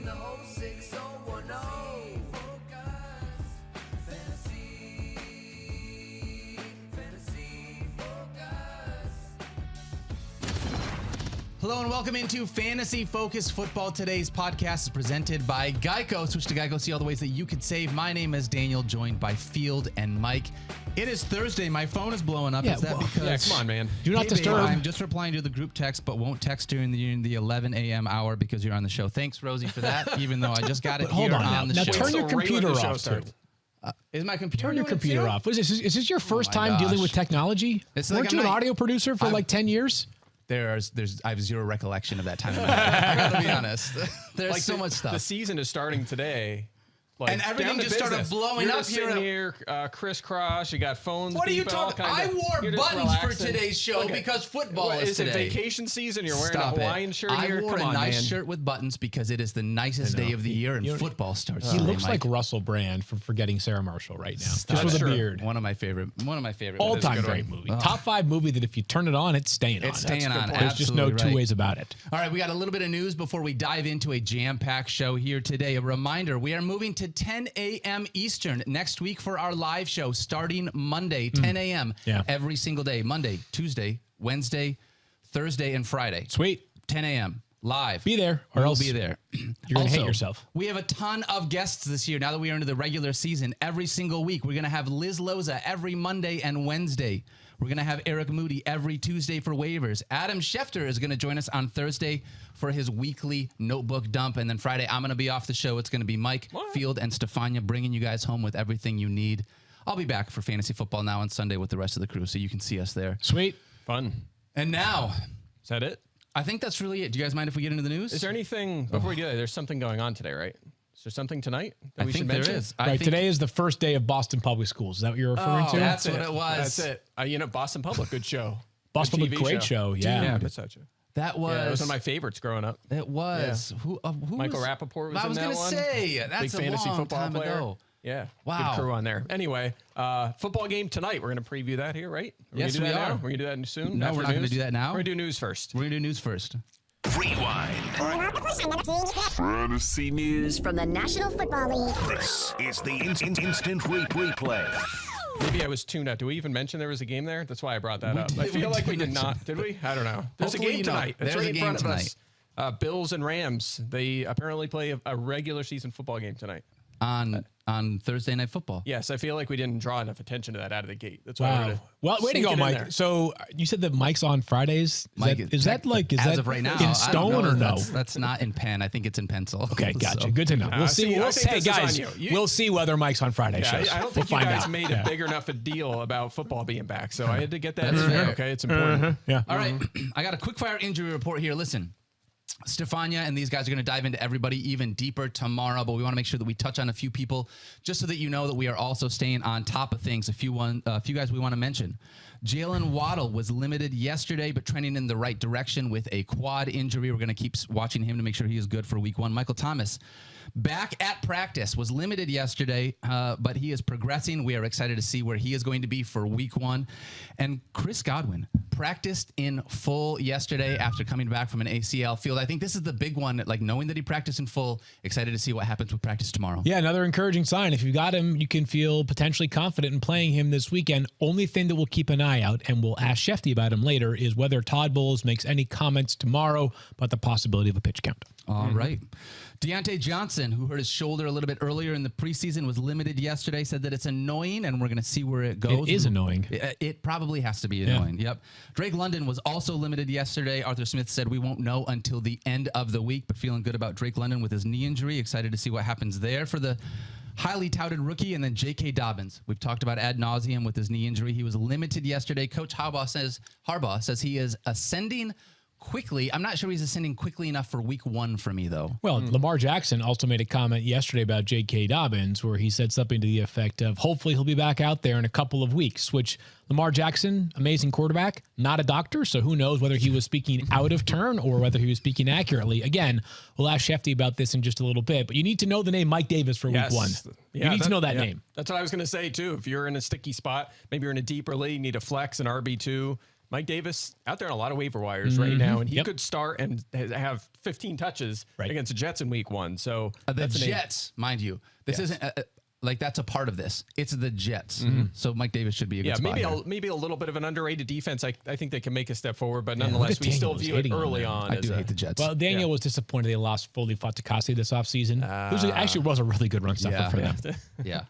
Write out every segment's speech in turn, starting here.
the whole 6010. Focus, fantasy focus. Hello and welcome into Fantasy Focus Football. Today's podcast is presented by Geico. Switch to Geico, see all the ways that you could save. My name is Daniel, joined by Field and Mike. It is Thursday. My phone is blowing up. Yeah, is that because... Yeah, come on, man. Do not disturb. I'm just replying to the group text, but won't text during the 11 a.m. hour because you're on the show. Thanks, Rosie, for that, even though I just got it Hold here on the now. show. Turn your computer off, sir. Is my computer Turn your doing it computer too? off. Is this your first my time dealing gosh. with technology? It's like Weren't you I'm an not- audio producer for like 10 years? I have zero recollection of that time. I gotta be honest. There's Like so much stuff. The season is starting today. Like, And everything down to just started business. blowing You're up just here. sitting here, crisscross. You got phones. What are you beeping, all talking? kinds I of- wore you're just buttons for relaxing. today's show Okay. because football What, is is today. it vacation season? You're wearing Stop a Hawaiian it. shirt I here? wore Come a on, nice man. shirt with buttons because it is the nicest day of the year and football starts. He today, looks Mike. like Russell Brand from Forgetting Sarah Marshall right now. Stop Just with it. a Sure. beard. One of my favorite. All-time great movie. Top 5 movie that if you turn it on, it's staying on. It's staying on. There's just no Absolutely two right. ways about it. All right, we got a little bit of news before we dive into a jam-packed show here today. A reminder, we are moving to 10 a.m. Eastern next week for our live show starting Monday, 10 a.m. Yeah. every single day. Monday, Tuesday, Wednesday, Thursday, and Friday. Sweet. 10 a.m. live. Be there, or We'll else be there. You're going to hate Also, yourself. We have a ton of guests this year now that we are into the regular season. Every single week, we're going to have Liz Loza every Monday and Wednesday. We're going to have Eric Moody every Tuesday for waivers. Adam Schefter is going to join us on Thursday for his weekly notebook dump. And then Friday, I'm going to be off the show. It's going to be Mike, Field, and Stefania bringing you guys home with everything you need. I'll be back for Fantasy Football Now on Sunday with the rest of the crew, so you can see us there. Sweet. Fun. And now, Is that it? I think that's really it. Do you guys mind if we get into the news? Is there anything, before we do that, there's something going on today, right? Is there something tonight that I we think should there mention? is. Right, today is the first day of Boston Public Schools. Is that what you're referring to? that's what it was. That's it. Boston Public, good show. Boston Good Public, TV great show. Yeah. Yeah, that's such a. That was. Yeah, it was one of my favorites growing up. It was. Who Michael was, Rappaport was I in was that gonna one. say that's Big a fantasy long football time player. ago. Yeah. Wow. Good crew on there. Anyway, football game tonight. We're going to preview that here, right? Yes, we we are. are. We're going to do that soon? No, After we're not gonna news? do that now. We're going to do news first. We're gonna do news first. Rewind. Fantasy news. From the National Football League. This is the instant replay. Maybe I was tuned out. Do we even mention there was a game there? That's why I brought that up. I feel like we did not. Did we? I don't know. There's Hopefully a game you don't. tonight. It's There's right a in game front tonight. of us. Bills and Rams. They apparently play a regular season football game tonight. On Thursday Night Football. Yes, I feel like we didn't draw enough attention to that out of the gate. That's why I Wow. wanted to Well, way to sneak go, it in Mike. there. So you said that Mike's on Fridays. Mike, Is that as of right now, I in don't stone know. or no? That's not in pen. I think it's in pencil. Okay, gotcha. So- Good to know. We'll see. see, I We'll think hey, this is guys, on you. we'll see whether Mike's on Friday Yeah, shows. I don't think we'll you find guys out. made Yeah. a big enough a deal about football being back, so I had to get that in fair. there. Okay, it's important. Yeah. All right, I got a quick fire injury report here. Listen, Stefania and these guys are going to dive into everybody even deeper tomorrow, but we want to make sure that we touch on a few people just so that you know that we are also staying on top of things. A few guys we want to mention. Jalen Waddle was limited yesterday, but trending in the right direction with a quad injury. We're going to keep watching him to make sure he is good for week 1. Michael Thomas, back at practice, was limited yesterday, but he is progressing. We are excited to see where he is going to be for week 1. And Chris Godwin practiced in full yesterday after coming back from an ACL. Field, I think this is the big one, like knowing that he practiced in full, excited to see what happens with practice tomorrow. Yeah, another encouraging sign. If you've got him, you can feel potentially confident in playing him this weekend. Only thing that we'll keep an eye out, and we'll ask Shefty about him later, is whether Todd Bowles makes any comments tomorrow about the possibility of a pitch count. All right. Deontay Johnson, who hurt his shoulder a little bit earlier in the preseason, was limited yesterday, said that it's annoying, and we're going to see where it goes. It is annoying. It probably has to be annoying. Yep. Drake London was also limited yesterday. Arthur Smith said we won't know until the end of the week, but feeling good about Drake London with his knee injury. Excited to see what happens there for the highly touted rookie. And then J.K. Dobbins. We've talked about ad nauseum with his knee injury. He was limited yesterday. Coach Harbaugh says he is ascending quickly. I'm not sure he's ascending quickly enough for week 1 for me, though. Well, Lamar Jackson also made a comment yesterday about J.K. Dobbins where he said something to the effect of hopefully he'll be back out there in a couple of weeks, which Lamar Jackson, amazing quarterback, not a doctor, so who knows whether he was speaking out of turn or whether he was speaking accurately. Again, we'll ask Shefty about this in just a little bit, but you need to know the name Mike Davis for week 1. You need to know that name. That's what I was going to say, too. If you're in a sticky spot, maybe you're in a deeper league, you need a flex, an RB2, Mike Davis out there on a lot of waiver wires right now, and he Yep. could start and have 15 touches against the Jets in week 1. So The that's an Jets, mind you. This isn't like that's a part of this. It's the Jets. So Mike Davis should be a good spot here. maybe a little bit of an underrated defense. I think they can make a step forward, but nonetheless, we still view it early on. I do hate the Jets. Well, Daniel was disappointed they lost Foley Fatukasi this offseason. Who actually was a really good run stuffer for them. Yeah.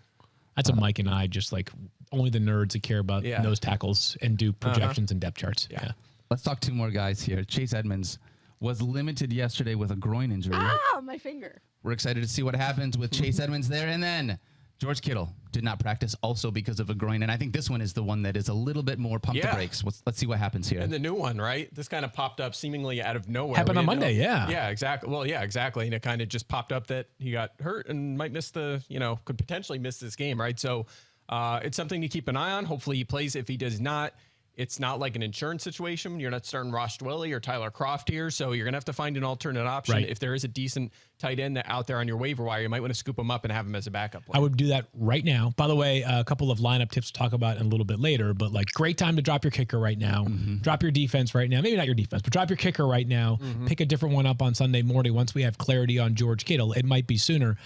That's a Mike and I just like only the nerds that care about nose tackles and do projections and depth charts. Yeah. Let's talk 2 more guys here. Chase Edmonds was limited yesterday with a groin injury. Ah, my finger. We're excited to see what happens with Chase Edmonds there. And then George Kittle did not practice also because of a groin. And I think this one is the one that is a little bit more pump the brakes. Let's see what happens here. And the new one, right? This kind of popped up seemingly out of nowhere. Happened We on didn't Monday, know. yeah. Yeah, exactly. Well, yeah, exactly. And it kind of just popped up that he got hurt and might miss could potentially miss this game, right? So it's something to keep an eye on. Hopefully he plays. If he does not, it's not like an insurance situation. You're not starting Ross Dwelley or Tyler Kroft here, so you're going to have to find an alternate option. Right. If there is a decent tight end out there on your waiver wire, you might want to scoop him up and have him as a backup player. I would do that right now. By the way, a couple of lineup tips to talk about in a little bit later, but like great time to drop your kicker right now. Drop your defense right now. Maybe not your defense, but drop your kicker right now. Pick a different one up on Sunday morning once we have clarity on George Kittle. It might be sooner.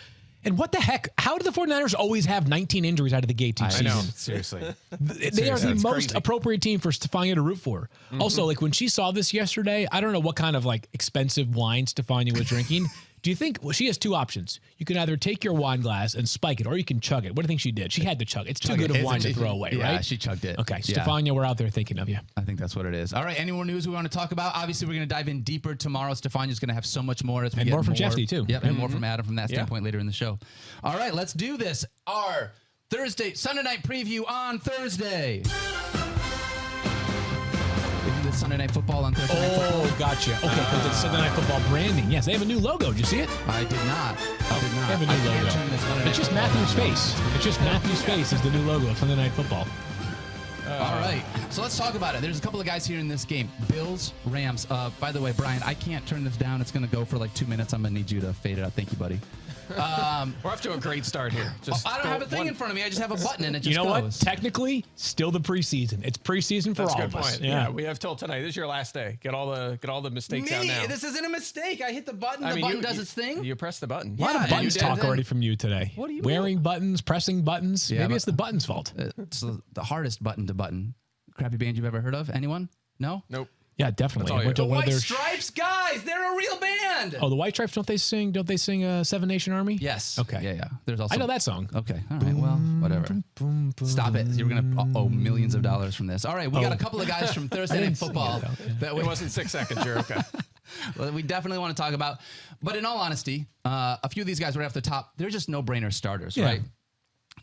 And what the heck? How do the 49ers always have 19 injuries out of the gate each season? know. Seriously. They are the That's most crazy. appropriate team for Stefania to root for. Also, like when she saw this yesterday, I don't know what kind of like expensive wine Stefania was drinking. Do you think she has 2 options? You can either take your wine glass and spike it, or you can chug it. What do you think she did? She had to chug it. It's too good of wine to throw away, Yeah, right? she chugged it. Okay, Yeah. Stefania, we're out there thinking of you. I think that's what it is. All right, any more news we want to talk about? Obviously, we're going to dive in deeper tomorrow. Stefania's going to have so much more as we And get more from Shefty, too. Yep, and more from Adam from that standpoint later in the show. All right, let's do this. Our Sunday night preview on Thursday. We do the Sunday night football on Thursday night football. Oh, gotcha. Okay, because it's Sunday Night Football branding. Yes, they have a new logo. Did you see it? I did not. I did They not. have a I new can't logo. turn this Sunday night It's just football Matthew's down. face. It's just Matthew's face is the new logo of Sunday Night Football. All right, so let's talk about it. There's a couple of guys here in this game. Bills, Rams. By the way, Brian, I can't turn this down. It's going to go for like 2 minutes. I'm going to need you to fade it out. Thank you, buddy. We're off to a great start here. Just I don't have a thing in front of me. I just have a button and it just You know what? goes. Technically, still the preseason. It's preseason for That's a all good of us. point. Yeah, we have till tonight. This is your last day. Get all the mistakes out now. This isn't a mistake. I hit the button. I The mean, button you- does its thing. You press the button. A lot Yeah, of and buttons you talk did already then. from you today. What do you Wearing buttons, pressing buttons. Yeah, Maybe but- it's the button's fault. It's the hardest button to button. Crappy band you've ever heard of? Anyone? No? Nope. Yeah, definitely. That's all I went to you- one of White their Stripes, guys. They're a real band. Oh, the White Stripes, don't they sing Seven Nation Army? Yes. Okay. Yeah. There's also. I know that song. Okay. All right. Well, whatever. Stop it. You're going to owe millions of dollars from this. All right. We got a couple of guys from Thursday Night Football that It wasn't 6 seconds. You're okay. well, we definitely want to talk about. But in all honesty, a few of these guys right off the top, they're just no-brainer starters, right?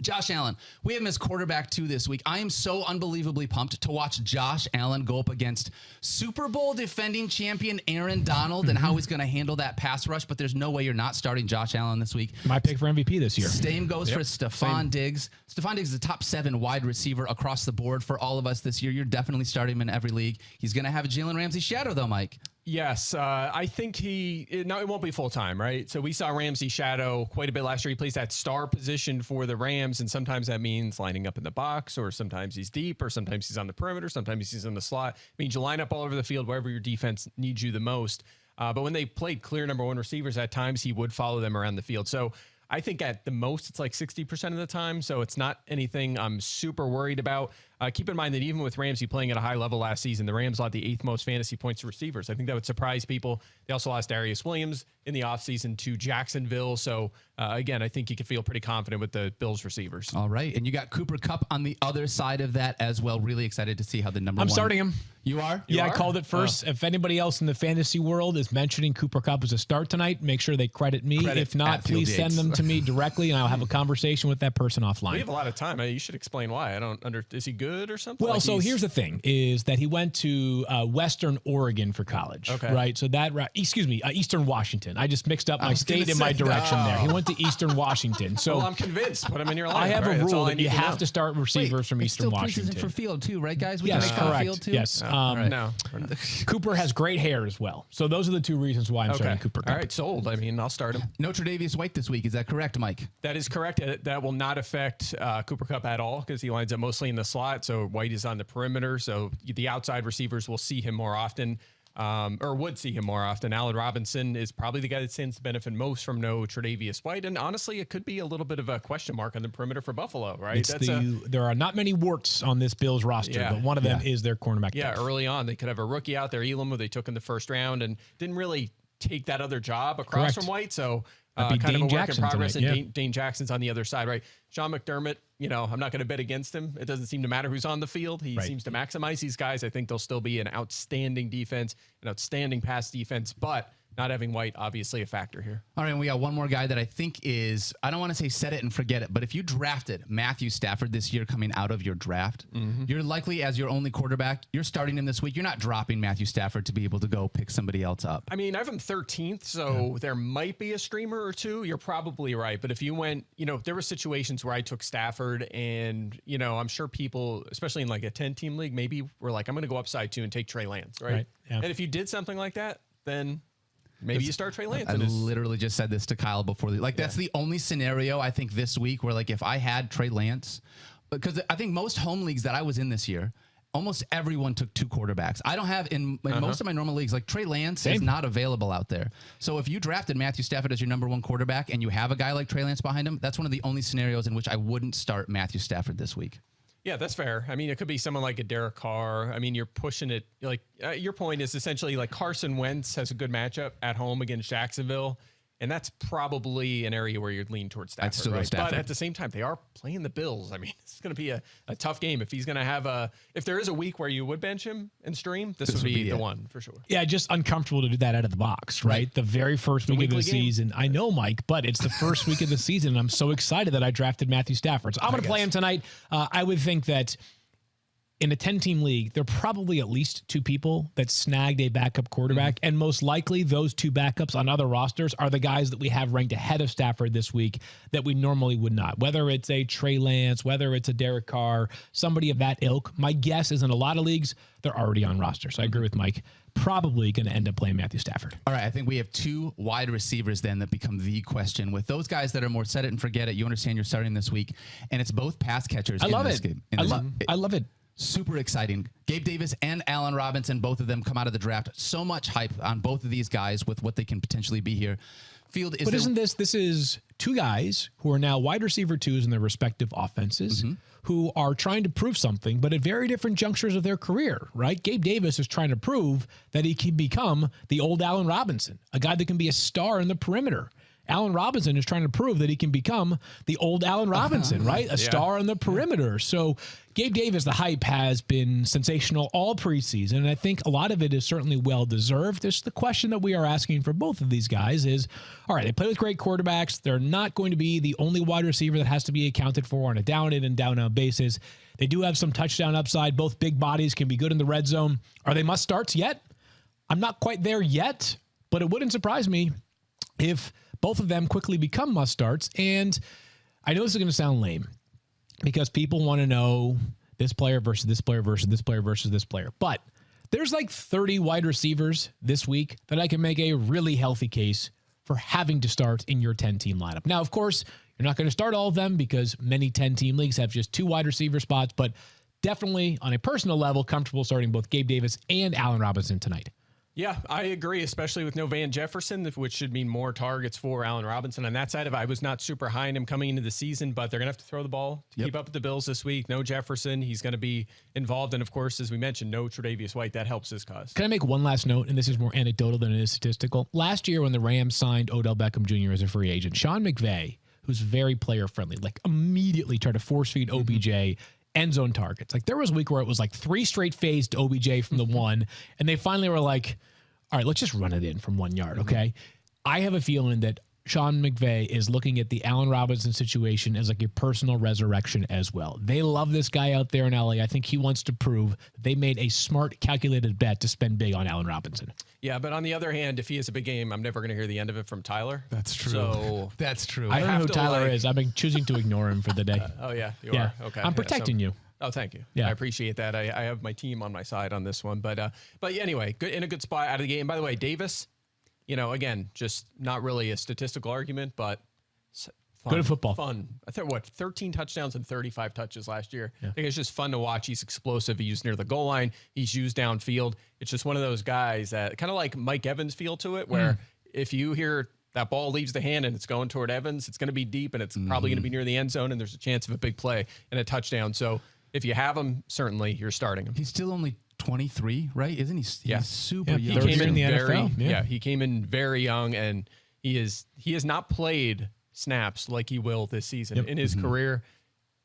Josh Allen, we have him as quarterback 2 this week. I am so unbelievably pumped to watch Josh Allen go up against Super Bowl defending champion Aaron Donald and how he's going to handle that pass rush. But there's no way you're not starting Josh Allen this week. My pick for MVP this year. Same goes for Stephon Diggs. Stephon Diggs is the top 7 wide receiver across the board for all of us this year. You're definitely starting him in every league. He's going to have a Jalen Ramsey shadow, though, Mike. Yes, I think it won't be full time, right? So we saw Ramsey shadow quite a bit last year. He plays that star position for the Rams, and sometimes that means lining up in the box, or sometimes he's deep, or sometimes he's on the perimeter, sometimes he's in the slot. It means you line up all over the field wherever your defense needs you the most. But when they played clear number 1 receivers, at times he would follow them around the field. So I think at the most it's like 60% of the time. So it's not anything I'm super worried about. Keep in mind that even with Ramsey playing at a high level last season, the Rams allowed the 8th most fantasy points to receivers. I think that would surprise people. They also lost Darius Williams in the offseason to Jacksonville. So, again, I think you can feel pretty confident with the Bills receivers. All right. And you got Cooper Kupp on the other side of that as well. Really excited to see how the number I'm one. starting him. You are? I called it first. If anybody else in the fantasy world is mentioning Cooper Kupp as a start tonight, make sure they credit me. If not, at Field please send Yates. them to me directly, and I'll have a conversation with that person offline. We have a lot of time. You should explain why. Is he good or something? Well, Like so here's the thing: is that he went to Western Oregon for college, Okay. right? So Eastern Washington. I just mixed up my state and my direction there. He went to Eastern Washington. So Well, I'm convinced. Put him in your line. I have right? a That's all rule I that need you to have know. to start receivers from It's Eastern still preseason Washington. for field, too, right, guys? We Yes, can make fun of correct. field, too? Yes. No. Cooper has great hair as well. So those are the 2 reasons why I'm Okay. starting Cooper Kupp. All right, sold. I mean, I'll start him. No Tre'Davious White this week. Is that correct, Mike? That is correct. That will not affect Cooper Kupp at all because he lines up mostly in the slot. slot, so White is on the perimeter. So the outside receivers will see him more often. Or would see him more often. Allen Robinson is probably the guy that stands to benefit most from no Tre'Davious White. And honestly, it could be a little bit of a question mark on the perimeter for Buffalo, right? There are not many warts on this Bills roster, but one of them is their cornerback. Yeah, depth. early on, they could have a rookie out there, Elam, who they took in the first round and didn't really take that other job across from White. So kind Dane of a work Jackson in progress. tonight, And Dane Jackson's on the other side, right? Sean McDermott, I'm not going to bet against him. It doesn't seem to matter who's on the field. He seems to maximize these guys. I think they'll still be an outstanding defense, an outstanding pass defense, but not having White, obviously a factor here. All right, and we got one more guy that I think is, I don't want to say set it and forget it, but if you drafted Matthew Stafford this year coming out of your draft, you're likely, as your only quarterback, you're starting him this week. You're not dropping Matthew Stafford to be able to go pick somebody else up. I mean, I have him 13th, so there might be a streamer or two. You're probably right. But if you went, there were situations where I took Stafford and, I'm sure people, especially in like a 10-team league, maybe were like, I'm going to go upside 2 and take Trey Lance, right? Yeah. And if you did something like that, then maybe you start Trey Lance. I literally just said this to Kyle before. That's the only scenario I think this week where, like, if I had Trey Lance, because I think most home leagues that I was in this year, almost everyone took 2 quarterbacks. I don't have in most of my normal leagues, like Trey Lance is not available out there. So if you drafted Matthew Stafford as your number 1 quarterback and you have a guy like Trey Lance behind him, that's one of the only scenarios in which I wouldn't start Matthew Stafford this week. Yeah, that's fair. I mean, it could be someone like a Derek Carr. I mean, you're pushing it. Like your point is essentially like Carson Wentz has a good matchup at home against Jacksonville, and that's probably an area where you'd lean towards Stafford. I'd still go right? Stafford. But at the same time, they are playing the Bills. I mean, it's going to be a tough game. If he's going to have if there is a week where you would bench him and stream, this would be the one for sure. Yeah, just uncomfortable to do that out of the box, right? The very first week of the season. I know, Mike, but it's the first week of the season, and I'm so excited that I drafted Matthew Stafford. So I'm going to play him tonight. I would think that in a 10-team league, there are probably at least 2 people that snagged a backup quarterback, and most likely those 2 backups on other rosters are the guys that we have ranked ahead of Stafford this week that we normally would not. Whether it's a Trey Lance, whether it's a Derek Carr, somebody of that ilk, my guess is in a lot of leagues, they're already on rosters. So I agree with Mike. Probably going to end up playing Matthew Stafford. All right, I think we have 2 wide receivers then that become the question. With those guys that are more set it and forget it, you understand you're starting this week, and it's both pass catchers. I love it. I love it. Super exciting. Gabe Davis and Allen Robinson, both of them come out of the draft. So much hype on both of these guys with what they can potentially be here. Field is. But isn't this is 2 guys who are now wide receiver 2s in their respective offenses who are trying to prove something, but at very different junctures of their career, right? Gabe Davis is trying to prove that he can become the old Allen Robinson, a guy that can be a star in the perimeter. Allen Robinson is trying to prove that he can become the old Allen Robinson, right? A star on the perimeter. So Gabe Davis, the hype has been sensational all preseason, and I think a lot of it is certainly well-deserved. Just the question that we are asking for both of these guys is, all right, they play with great quarterbacks. They're not going to be the only wide receiver that has to be accounted for on a down-in and down-out basis. They do have some touchdown upside. Both big bodies can be good in the red zone. Are they must-starts yet? I'm not quite there yet, but it wouldn't surprise me if both of them quickly become must-starts. And I know this is going to sound lame because people want to know this player versus this player versus this player versus this player. But there's like 30 wide receivers this week that I can make a really healthy case for having to start in your 10-team lineup. Now, of course, you're not going to start all of them because many 10-team leagues have just 2 wide receiver spots, but definitely on a personal level, comfortable starting both Gabe Davis and Allen Robinson tonight. Yeah, I agree, especially with no Van Jefferson, which should mean more targets for Allen Robinson. On that side of it, I was not super high on him coming into the season, but they're going to have to throw the ball to keep up with the Bills this week. No Jefferson. He's going to be involved. And, of course, as we mentioned, no Tre'Davious White. That helps his cause. Can I make one last note? And this is more anecdotal than it is statistical. Last year when the Rams signed Odell Beckham Jr. as a free agent, Sean McVay, who's very player-friendly, like immediately tried to force-feed OBJ end zone targets. Like there was a week where it was like 3 straight fades to OBJ from the 1, and they finally were like, all right, let's just run it in from 1 yard, okay? I have a feeling that Sean McVay is looking at the Allen Robinson situation as like a personal resurrection as well. They love this guy out there in LA. I think he wants to prove that they made a smart, calculated bet to spend big on Allen Robinson. Yeah, but on the other hand, if he has a big game, I'm never going to hear the end of it from Tyler. That's true. So that's true. I don't know who to, Tyler like- is. I've been choosing to ignore him for the day. Oh, yeah, you Yeah. are. Okay. I'm Yeah, protecting you. Oh, thank you. Yeah. I appreciate that. I have my team on my side on this one. But yeah, anyway, good in a good spot out of the game. By the way, Davis, again, just not really a statistical argument, but Good at football. Fun. I think 13 touchdowns and 35 touches last year. I think it's just fun to watch. He's explosive. He's near the goal line. He's used downfield. It's just one of those guys that kind of like Mike Evans feel to it, where if you hear that ball leaves the hand and it's going toward Evans, it's going to be deep and it's probably going to be near the end zone, and there's a chance of a big play and a touchdown. So if you have him, certainly you're starting him. He's still only 23, right? Isn't he? He's super Yeah, young. he came in in the very, NFL. Yeah. he came in very young, and he has not played snaps like he will this season in his career.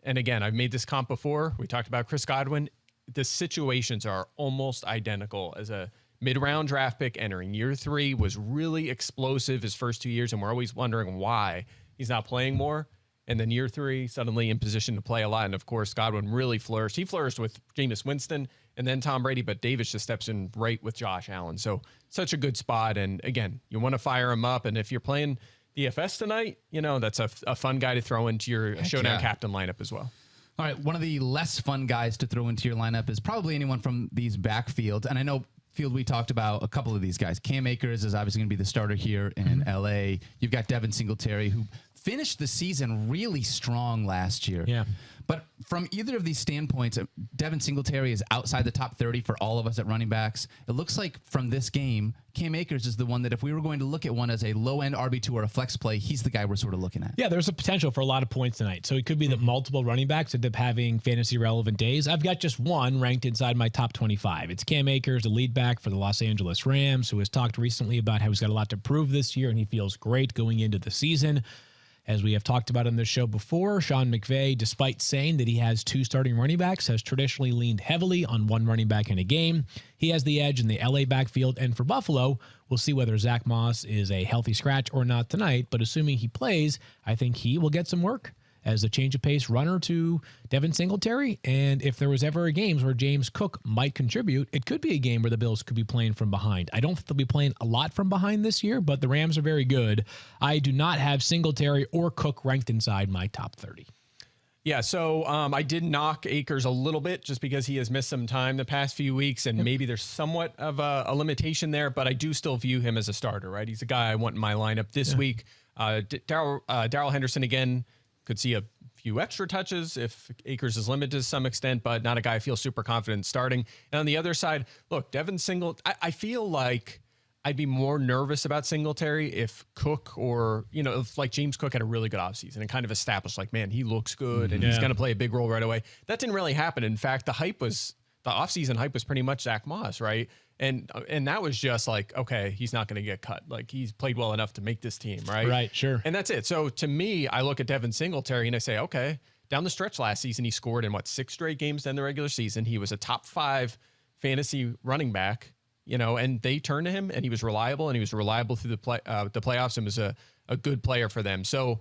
And again, I've made this comp before. We talked about Chris Godwin. The situations are almost identical. As a mid-round draft pick entering year 3, was really explosive his first 2 years, and we're always wondering why he's not playing more. And then year 3, suddenly in position to play a lot. And of course, Godwin really flourished. He flourished with Jameis Winston and then Tom Brady, but Davis just steps in right with Josh Allen. So such a good spot. And again, you want to fire him up. And if you're playing DFS tonight, that's a fun guy to throw into your showdown captain lineup as well. All right, one of the less fun guys to throw into your lineup is probably anyone from these backfields. And I know, Field, we talked about a couple of these guys. Cam Akers is obviously going to be the starter here in LA. You've got Devin Singletary, who finished the season really strong last year. Yeah. But from either of these standpoints, Devin Singletary is outside the top 30 for all of us at running backs. It looks like from this game, Cam Akers is the one that if we were going to look at one as a low-end RB2 or a flex play, he's the guy we're sort of looking at. Yeah, there's a potential for a lot of points tonight. So it could be that multiple running backs end up having fantasy relevant days. I've got just one ranked inside my top 25. It's Cam Akers, the lead back for the Los Angeles Rams, who has talked recently about how he's got a lot to prove this year and he feels great going into the season. As we have talked about on this show before, Sean McVay, despite saying that he has 2 starting running backs, has traditionally leaned heavily on 1 running back in a game. He has the edge in the LA backfield. And for Buffalo, we'll see whether Zach Moss is a healthy scratch or not tonight. But assuming he plays, I think he will get some work as a change of pace runner to Devin Singletary. And if there was ever a game where James Cook might contribute, it could be a game where the Bills could be playing from behind. I don't think they'll be playing a lot from behind this year, but the Rams are very good. I do not have Singletary or Cook ranked inside my top 30. Yeah, so I did knock Akers a little bit just because he has missed some time the past few weeks, and maybe there's somewhat of a limitation there, but I do still view him as a starter, right? He's a guy I want in my lineup this week. Darrell Henderson, again, could see a few extra touches if Akers is limited to some extent, but not a guy I feel super confident starting. And on the other side, look, Devin I feel like I'd be more nervous about Singletary if Cook or, if like James Cook had a really good offseason and kind of established like, man, he looks good and he's going to play a big role right away. That didn't really happen. In fact, the offseason hype was pretty much Zach Moss, right? And that was just like, okay, he's not going to get cut. Like, he's played well enough to make this team, right? Right, sure. And that's it. So to me, I look at Devin Singletary and I say, okay, down the stretch last season, he scored in 6 straight games in the regular season. He was a top 5 fantasy running back, and they turned to him and he was reliable through the playoffs and was a good player for them. So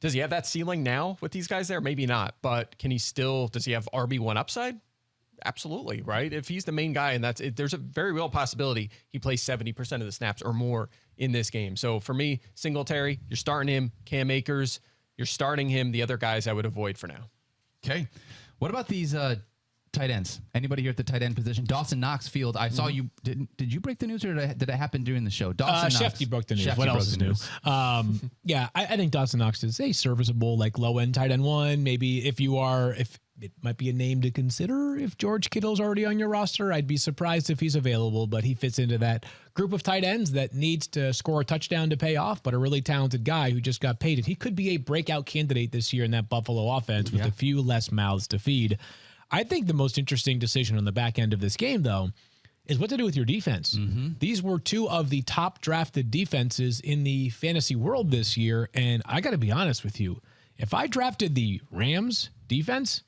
does he have that ceiling now with these guys there? Maybe not, but does he have RB1 upside? Absolutely, right? If he's the main guy, and there's a very real possibility he plays 70% of the snaps or more in this game. So for me, Singletary, you're starting him. Cam Akers, you're starting him. The other guys I would avoid for now. Okay. What about these tight ends? Anybody here at the tight end position? Dawson Knox, Field. I saw you. Did you break the news, or did it happen during the show? Dawson Knox. Shefty broke the news. Shefty What broke else is the new? news. I think Dawson Knox is a serviceable, low-end tight end 1. Maybe if it might be a name to consider if George Kittle's already on your roster. I'd be surprised if he's available, but he fits into that group of tight ends that needs to score a touchdown to pay off, but a really talented guy who just got paid. And he could be a breakout candidate this year in that Buffalo offense with a few less mouths to feed. I think the most interesting decision on the back end of this game, though, is what to do with your defense. These were 2 of the top drafted defenses in the fantasy world this year. And I got to be honest with you, if I drafted the Rams defense,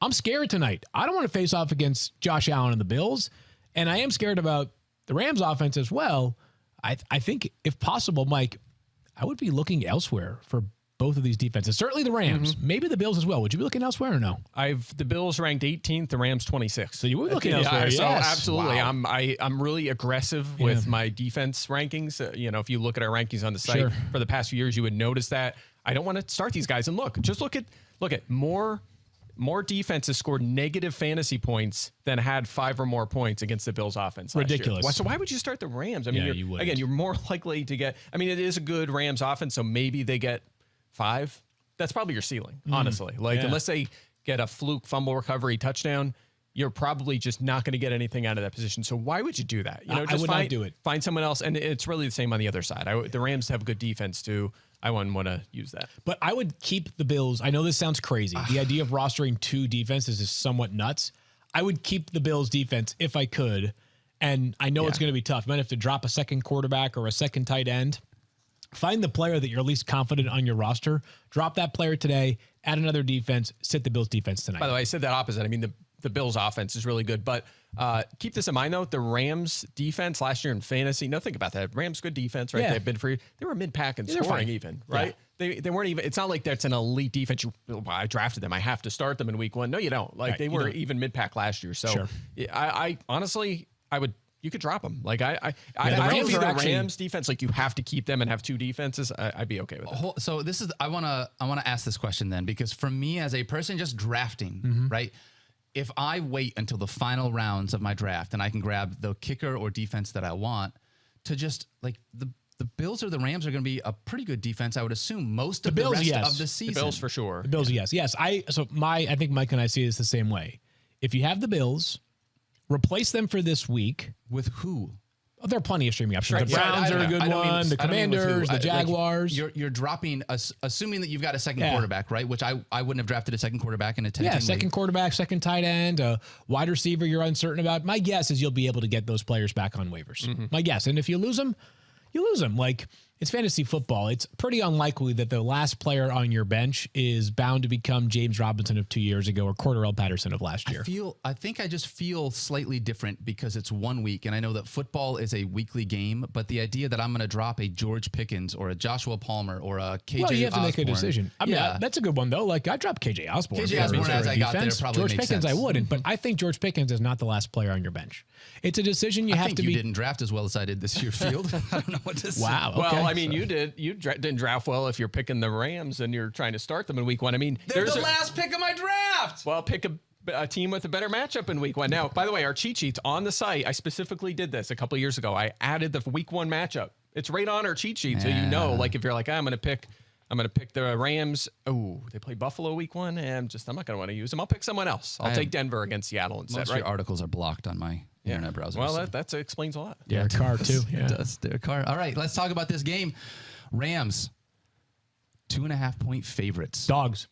I'm scared tonight. I don't want to face off against Josh Allen and the Bills, and I am scared about the Rams offense as well. I think if possible, Mike, I would be looking elsewhere for both of these defenses. Certainly the Rams, maybe the Bills as well. Would you be looking elsewhere or no? I've the Bills ranked 18th, the Rams 26th. So you would be looking elsewhere. So yes. absolutely. Wow. I'm really aggressive with my defense rankings. If you look at our rankings on the site for the past few years, you would notice that I don't want to start these guys. And look at more defenses scored negative fantasy points than had 5 or more points against the Bills offense last Ridiculous. year. So why would you start the Rams? I mean, you wouldn't. you're more likely to get, it is a good Rams offense, so maybe they get 5 that's probably your ceiling, honestly. Like, unless they get a fluke fumble recovery touchdown, you're probably just not going to get anything out of that position. So why would you do that? You know, I would not do it. Find someone else, and it's really the same on the other side. The Rams have good defense too. I wouldn't want to use that. But I would keep the Bills. I know this sounds crazy. The idea of rostering 2 defenses is somewhat nuts. I would keep the Bills defense if I could. And I know it's going to be tough. You might have to drop a second quarterback or a second tight end. Find the player that you're least confident on your roster. Drop that player today. Add another defense. Sit the Bills defense tonight. By the way, I said that opposite. I mean, the Bills offense is really good. But keep this in mind, though. The Rams defense last year in fantasy, no, think about that. Rams, good defense, right? Yeah. They've been for They were mid-pack and They're scoring fine. even, right? Yeah. They weren't even. It's not like that's an elite defense. I drafted them. I have to start them in week 1. No, you don't. Like, Right, they you were don't. even mid-pack last year. So Sure. I honestly, you could drop them. Like, I the don't Rams see are the actually- Rams defense. Like, you have to keep them and have 2 defenses. I'd be okay with that. So this is I want to ask this question then, because for me as a person just drafting, right? If I wait until the final rounds of my draft and I can grab the kicker or defense that I want, to just like the Bills or the Rams are going to be a pretty good defense, I would assume, most of the Bills, rest yes. of the season. The Bills for sure. The Bills, yes. I think Mike and I see this the same way. If you have the Bills, replace them for this week. With who? Oh, there are plenty of streaming options. Right, The yeah, Browns are a good one. The Commanders, the Jaguars. You're dropping, assuming that you've got a second Yeah. quarterback, right? Which I wouldn't have drafted a second quarterback in a 10-team league. Second quarterback, second tight end, a wide receiver you're uncertain about. My guess is you'll be able to get those players back on waivers. My guess. And if you lose them, you lose them. Like, it's fantasy football. It's pretty unlikely that the last player on your bench is bound to become James Robinson of 2 years ago or Cordarrelle Patterson of last year. I think I just feel slightly different because it's 1 week, and I know that football is a weekly game, but the idea that I'm going to drop a George Pickens or a Joshua Palmer or a KJ Well, you have to make a Osborne- decision. I mean, that's a good one, though. Like, I dropped KJ Osborne. KJ for Osborne, as I got there, defense. probably George makes Pickens, sense. I wouldn't, but I think George Pickens is not the last player on your bench. It's a decision you I have think to you be. didn't draft as well as I did this year, Field. I don't know what to say. Wow. Okay. Well, I mean, you did. You didn't draft well if you're picking the Rams and you're trying to start them in week 1. I mean, They're there's the last pick of my draft. Well, pick a team with a better matchup in week 1. Now, by the way, our cheat sheets on the site, I specifically did this a couple of years ago. I added the week 1 matchup. It's right on our cheat sheet, so you know, like, if you're like, I'm going to pick the Rams. Oh, they play Buffalo week 1, and I'm not going to want to use them. I'll pick someone else. I'll take Denver against Seattle instead. Most of your articles are blocked on my internet browser. Well, so. that explains a lot. Derek Carr, too. It does. Derek Carr. All right, let's talk about this game. Rams, 2.5-point favorites. Dogs.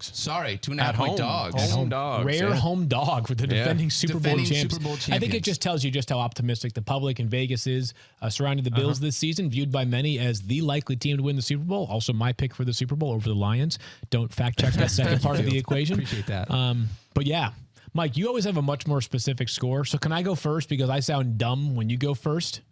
Sorry, 2.5 At point home. dogs. Home dogs. Rare yeah. home dog for the defending Super Bowl Defending champs. Super Bowl I think it champions. just tells you just how optimistic the public in Vegas is surrounding the Bills this season, viewed by many as the likely team to win the Super Bowl. Also, my pick for the Super Bowl over the Lions. Don't fact check that second part of the equation. Appreciate that. But yeah, Mike, you always have a much more specific score. So can I go first because I sound dumb when you go first?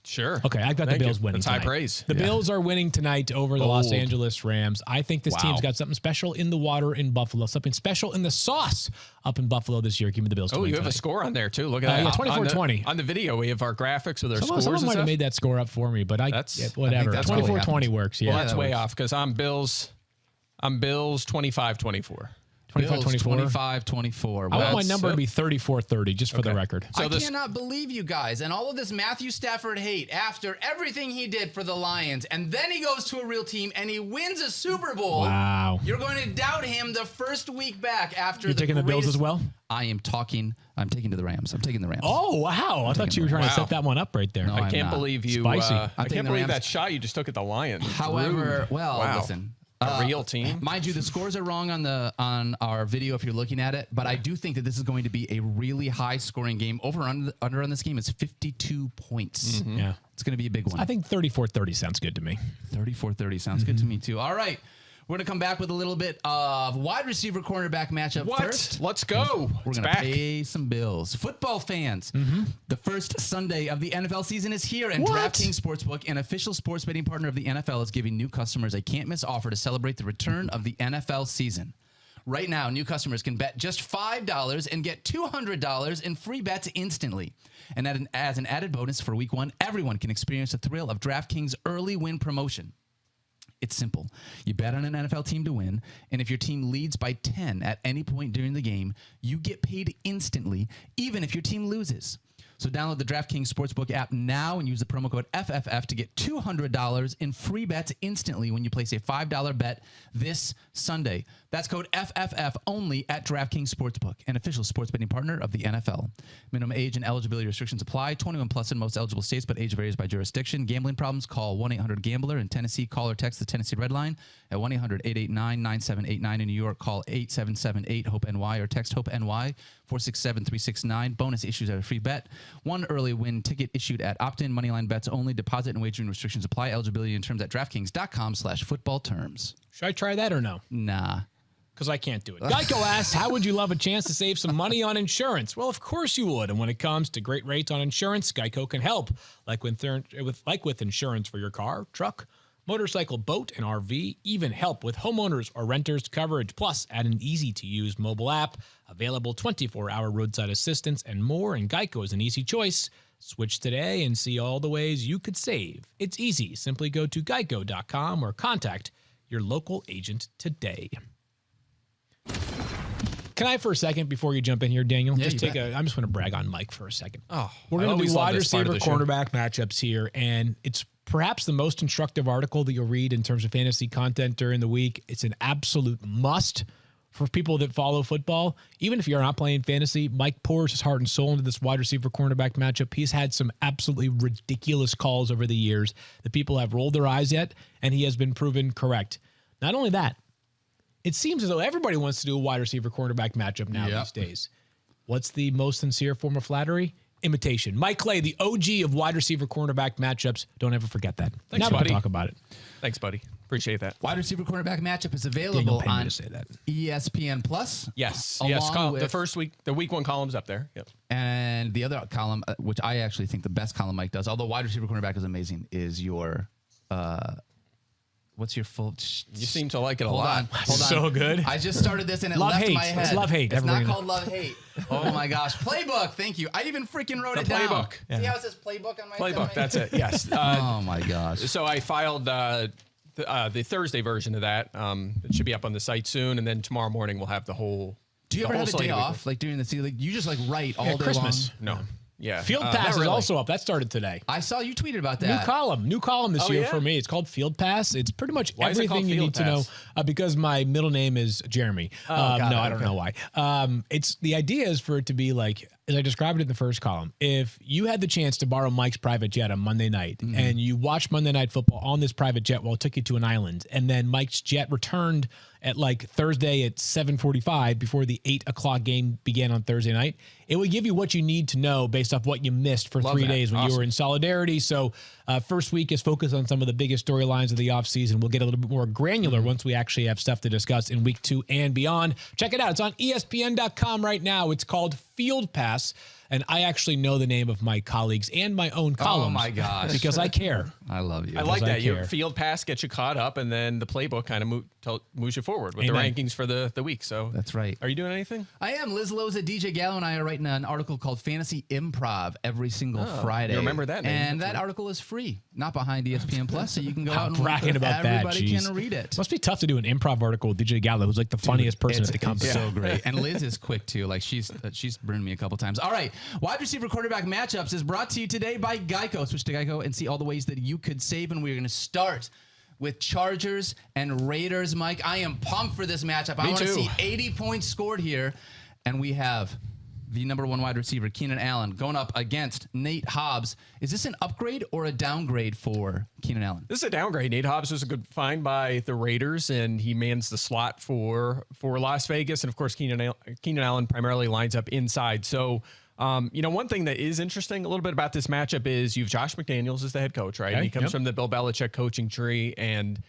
Sure. Okay, I've got Thank the Bills you. winning That's high tonight. praise. The Bills are winning tonight over the Los Bold. Angeles Rams. I think this team's got something special in the water in Buffalo, something special in the sauce up in Buffalo this year. Give me the Bills to Oh, win you have a tonight. score on there, too. Look at that. Yeah, 24-20. On the video, we have our graphics with our scores Someone and might stuff. have made that score up for me, but whatever. that's probably 24-20 works. Yeah. Well, that's that way works. off because I'm Bills 25-24. 25-24. 25-24. I want my That's number to it. be 34-30, just for the record. I cannot believe you guys and all of this Matthew Stafford hate after everything he did for the Lions, and then he goes to a real team and he wins a Super Bowl. Wow. You're going to doubt him the first week back after You're taking the Bills as well? I'm taking to the Rams. I'm taking the Rams. Oh, wow. I thought you were trying to Wow. set that one up right there. No, I I'm can't not. believe you. Spicy. I taking can't the believe Rams. that shot you just took at the Lions. However, Rude. Wow. listen. A real team. Mind you, the scores are wrong on our video if you're looking at it, but I do think that this is going to be a really high scoring game. Over under on this game is 52 points. Yeah. It's going to be a big one. I think 34-30 sounds good to me. 34-30 sounds good to me too. All right. We're going to come back with a little bit of wide receiver cornerback matchup What? first. Let's go. We're It's going to back. pay some bills. Football fans, the first Sunday of the NFL season is here, and What? DraftKings Sportsbook, an official sports betting partner of the NFL, is giving new customers a can't-miss offer to celebrate the return of the NFL season. Right now, new customers can bet just $5 and get $200 in free bets instantly. And as an added bonus for Week 1, everyone can experience the thrill of DraftKings early win promotion. It's simple. You bet on an NFL team to win, and if your team leads by 10 at any point during the game, you get paid instantly, even if your team loses. So download the DraftKings Sportsbook app now and use the promo code FFF to get $200 in free bets instantly when you place a $5 bet this Sunday. That's code FFF only at DraftKings Sportsbook, an official sports betting partner of the NFL. Minimum age and eligibility restrictions apply. 21 plus in most eligible states, but age varies by jurisdiction. Gambling problems? Call 1-800-GAMBLER. In Tennessee, call or text the Tennessee Red Line at 1-800-889-9789. In New York, call 877-8-HOPE-NY or text HOPE-NY 467-369. Bonus issues at a free bet. One early win ticket issued at opt-in. Moneyline bets only. Deposit and wagering restrictions apply. Eligibility and terms at DraftKings.com/football terms. Should I try that or no? Nah. Because I can't do it. Geico asks, how would you love a chance to save some money on insurance? Well, of course you would. And when it comes to great rates on insurance, Geico can help. Like with insurance for your car, truck, motorcycle, boat, and RV. Even help with homeowners or renters coverage. Plus, add an easy-to-use mobile app, available 24-hour roadside assistance, and more. And Geico is an easy choice. Switch today and see all the ways you could save. It's easy. Simply go to geico.com or contact your local agent today. Can I, for a second, before you jump in here, Daniel, Yeah, I'm just going to brag on Mike for a second. Oh, We're I going to always do love wide this part receiver, of the show. cornerback matchups here, and it's perhaps the most instructive article that you'll read in terms of fantasy content during the week. It's an absolute must for people that follow football. Even if you're not playing fantasy, Mike pours his heart and soul into this wide receiver cornerback matchup. He's had some absolutely ridiculous calls over the years that people have rolled their eyes at, and he has been proven correct. Not only that, it seems as though everybody wants to do a wide receiver cornerback matchup now these days. What's the most sincere form of flattery? Imitation. Mike Clay, the OG of wide receiver cornerback matchups. Don't ever forget that. Thanks, now we'll buddy. talk about it. Thanks, buddy. Appreciate that. Wide receiver cornerback matchup is Daniel available paid me on to say that. ESPN Plus. Yes. Along Yes. with- The week one column's up there. Yep. And the other column, which I actually think the best column Mike does, although wide receiver cornerback is amazing, is your what's your full? You seem to like it a Hold lot. on, hold on. So good. I just started this and it Love left hate. my head. It's love hate. It's not Everybody called love hate. Oh my gosh, playbook. Thank you. I even freaking wrote The it down. playbook. See how it says playbook on my Playbook. That's it. Yes. Oh my gosh. So I filed the Thursday version of that. It should be up on the site soon, and then tomorrow morning we'll have the whole. Do you the ever whole have a slate day of week. off, like during the season? Like you just like write all day Christmas. long? No. Yeah. Field not Pass is really. also up. That started today. I saw you tweeted about that. New column this Oh, year yeah? for me. It's called Field Pass. It's pretty much Why is it everything called you Field need to know Pass? because my middle name is Jeremy. No, I don't know why. It's the idea is for it to be like, as I described it in the first column, if you had the chance to borrow Mike's private jet on Monday night and you watched Monday Night Football on this private jet while it took you to an island, and then Mike's jet returned at like Thursday at 7:45 before the 8 o'clock game began on Thursday night, it would give you what you need to know based off what you missed for Love 3 that. days when you were Awesome. in solidarity. So first week is focused on some of the biggest storylines of the offseason. We'll get a little bit more granular once we actually have stuff to discuss in week 2 and beyond. Check it out. It's on ESPN.com right now. It's called Field Pass. And I actually know the name of my colleagues and my own columns. Oh my gosh. Because I care. I love you. I like I that. Your care. field pass gets you caught up, and then the playbook kind of moves you forward with Amen. the rankings for the week. So That's right. Are you doing anything? I am. Liz Loza, DJ Gallo, and I are writing an article called Fantasy Improv every single Friday. you remember that name. And That's that article is free, not behind ESPN Plus, so you can go out and bragging about that. everybody Jeez. can read it. Must be tough to do an improv article with DJ Gallo, who's like the funniest person at the company. It's so great. And Liz is quick too. Like she's burned me a couple times. All right. Wide receiver quarterback matchups is brought to you today by Geico. Switch to Geico and see all the ways that you could save. And we're going to start with Chargers and Raiders, Mike. I am pumped for this matchup. I want to too. see 80 points scored here. And we have the number one wide receiver, Keenan Allen, going up against Nate Hobbs. Is this an upgrade or a downgrade for Keenan Allen? This is a downgrade. Nate Hobbs was a good find by the Raiders, and he mans the slot for Las Vegas. And of course, Keenan Allen primarily lines up inside. So, one thing that is interesting a little bit about this matchup is you have Josh McDaniels as the head coach, right? Okay, He comes yep. from the Bill Belichick coaching tree, and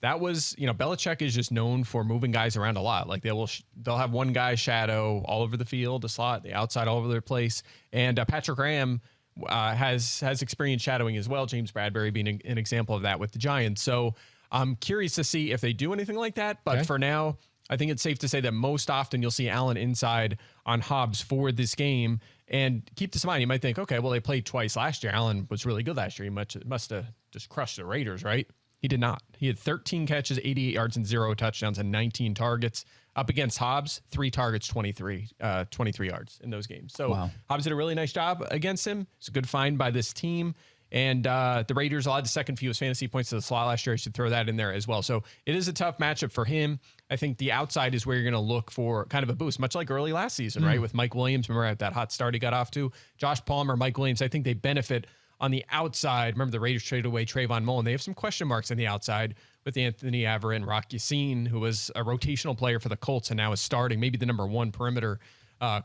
that was, Belichick is just known for moving guys around a lot. Like they'll have one guy shadow all over the field, the slot, the outside, all over the place. And Patrick Graham has experience shadowing as well. James Bradbury being an example of that with the Giants. So I'm curious to see if they do anything like that. But Okay. for now, I think it's safe to say that most often you'll see Allen inside on Hobbs for this game. And keep this in mind, you might think, okay, well, they played twice last year. Allen was really good last year. He must have just crushed the Raiders, right? He did not. He had 13 catches, 88 yards, and 0 touchdowns, and 19 targets. Up against Hobbs, 3 targets, 23 yards in those games. So Hobbs did a really nice job against him. It's a good find by this team. And the Raiders allowed the second fewest fantasy points to the slot last year. I should throw that in there as well. So it is a tough matchup for him. I think the outside is where you're going to look for kind of a boost, much like early last season, right? With Mike Williams, remember at that hot start he got off to. Josh Palmer, Mike Williams, I think they benefit on the outside. Remember the Raiders traded away Trayvon Mullen. They have some question marks on the outside with Anthony Averett and Rock Yassin, who was a rotational player for the Colts and now is starting, maybe the number 1 perimeter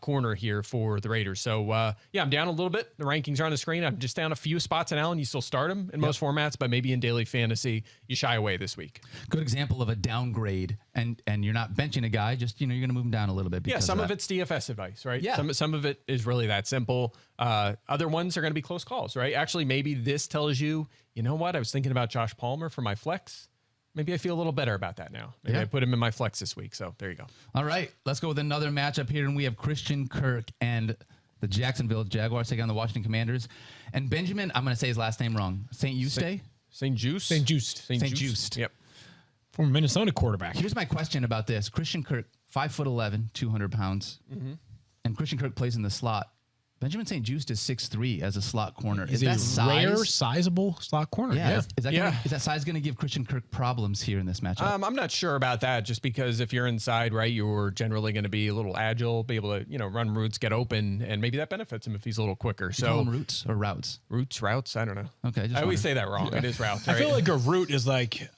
corner here for the Raiders. So, I'm down a little bit. The rankings are on the screen. I'm just down a few spots in Allen. You still start him in most formats, but maybe in daily fantasy, you shy away this week. Good example of a downgrade, and you're not benching a guy, just, you're going to move him down a little bit. Yeah, some of it's DFS advice, right? Yeah. Some of it is really that simple. Other ones are going to be close calls, right? Actually, maybe this tells you, you know what? I was thinking about Josh Palmer for my flex. Maybe I feel a little better about that now. Maybe I put him in my flex this week. So there you go. All right, let's go with another matchup here, and we have Christian Kirk and the Jacksonville Jaguars taking on the Washington Commanders. And Benjamin, I'm going to say his last name wrong. St. Juste? St. Juice? St. Juiced. St. Juiced. Yep. Former Minnesota quarterback. Here's my question about this. Christian Kirk, 5'11", 200 pounds. And Christian Kirk plays in the slot. Benjamin St. Juste is 6'3" as a slot corner. Is that a size? rare, sizable slot corner. Yeah. Yeah. Is that size going to give Christian Kirk problems here in this matchup? I'm not sure about that, just because if you're inside, right, you're generally going to be a little agile, be able to, run routes, get open, and maybe that benefits him if he's a little quicker. You So call them roots or routes? routes, I don't know. Okay, I always say that wrong. It is routes. I Right? feel like a route is like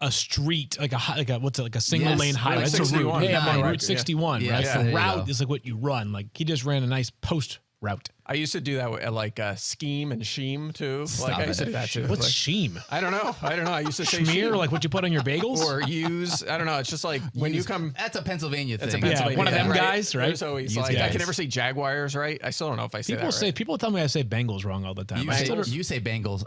a street, like a single Yes, lane highway. like That's a route. 61. Hey, I'm on Yeah. Route 61, Yeah. right? Yeah, So there you route go. is like what you run. Like he just ran a nice post route. I used to do that with like scheme and sheem too. Stop I used to it. do that too. What's Like, sheem? I don't know. I used to say Schmear, sheem. like what you put on your bagels? Or use, I don't know. It's just like when you come. That's a Pennsylvania That's a thing. Pennsylvania one of them thing, guys, right? There's always Use like, I guys. can never say Jaguars, right? I still don't know if I say that right. People tell me I say Bengals wrong all the time. You I say, still don't- you say Bengals,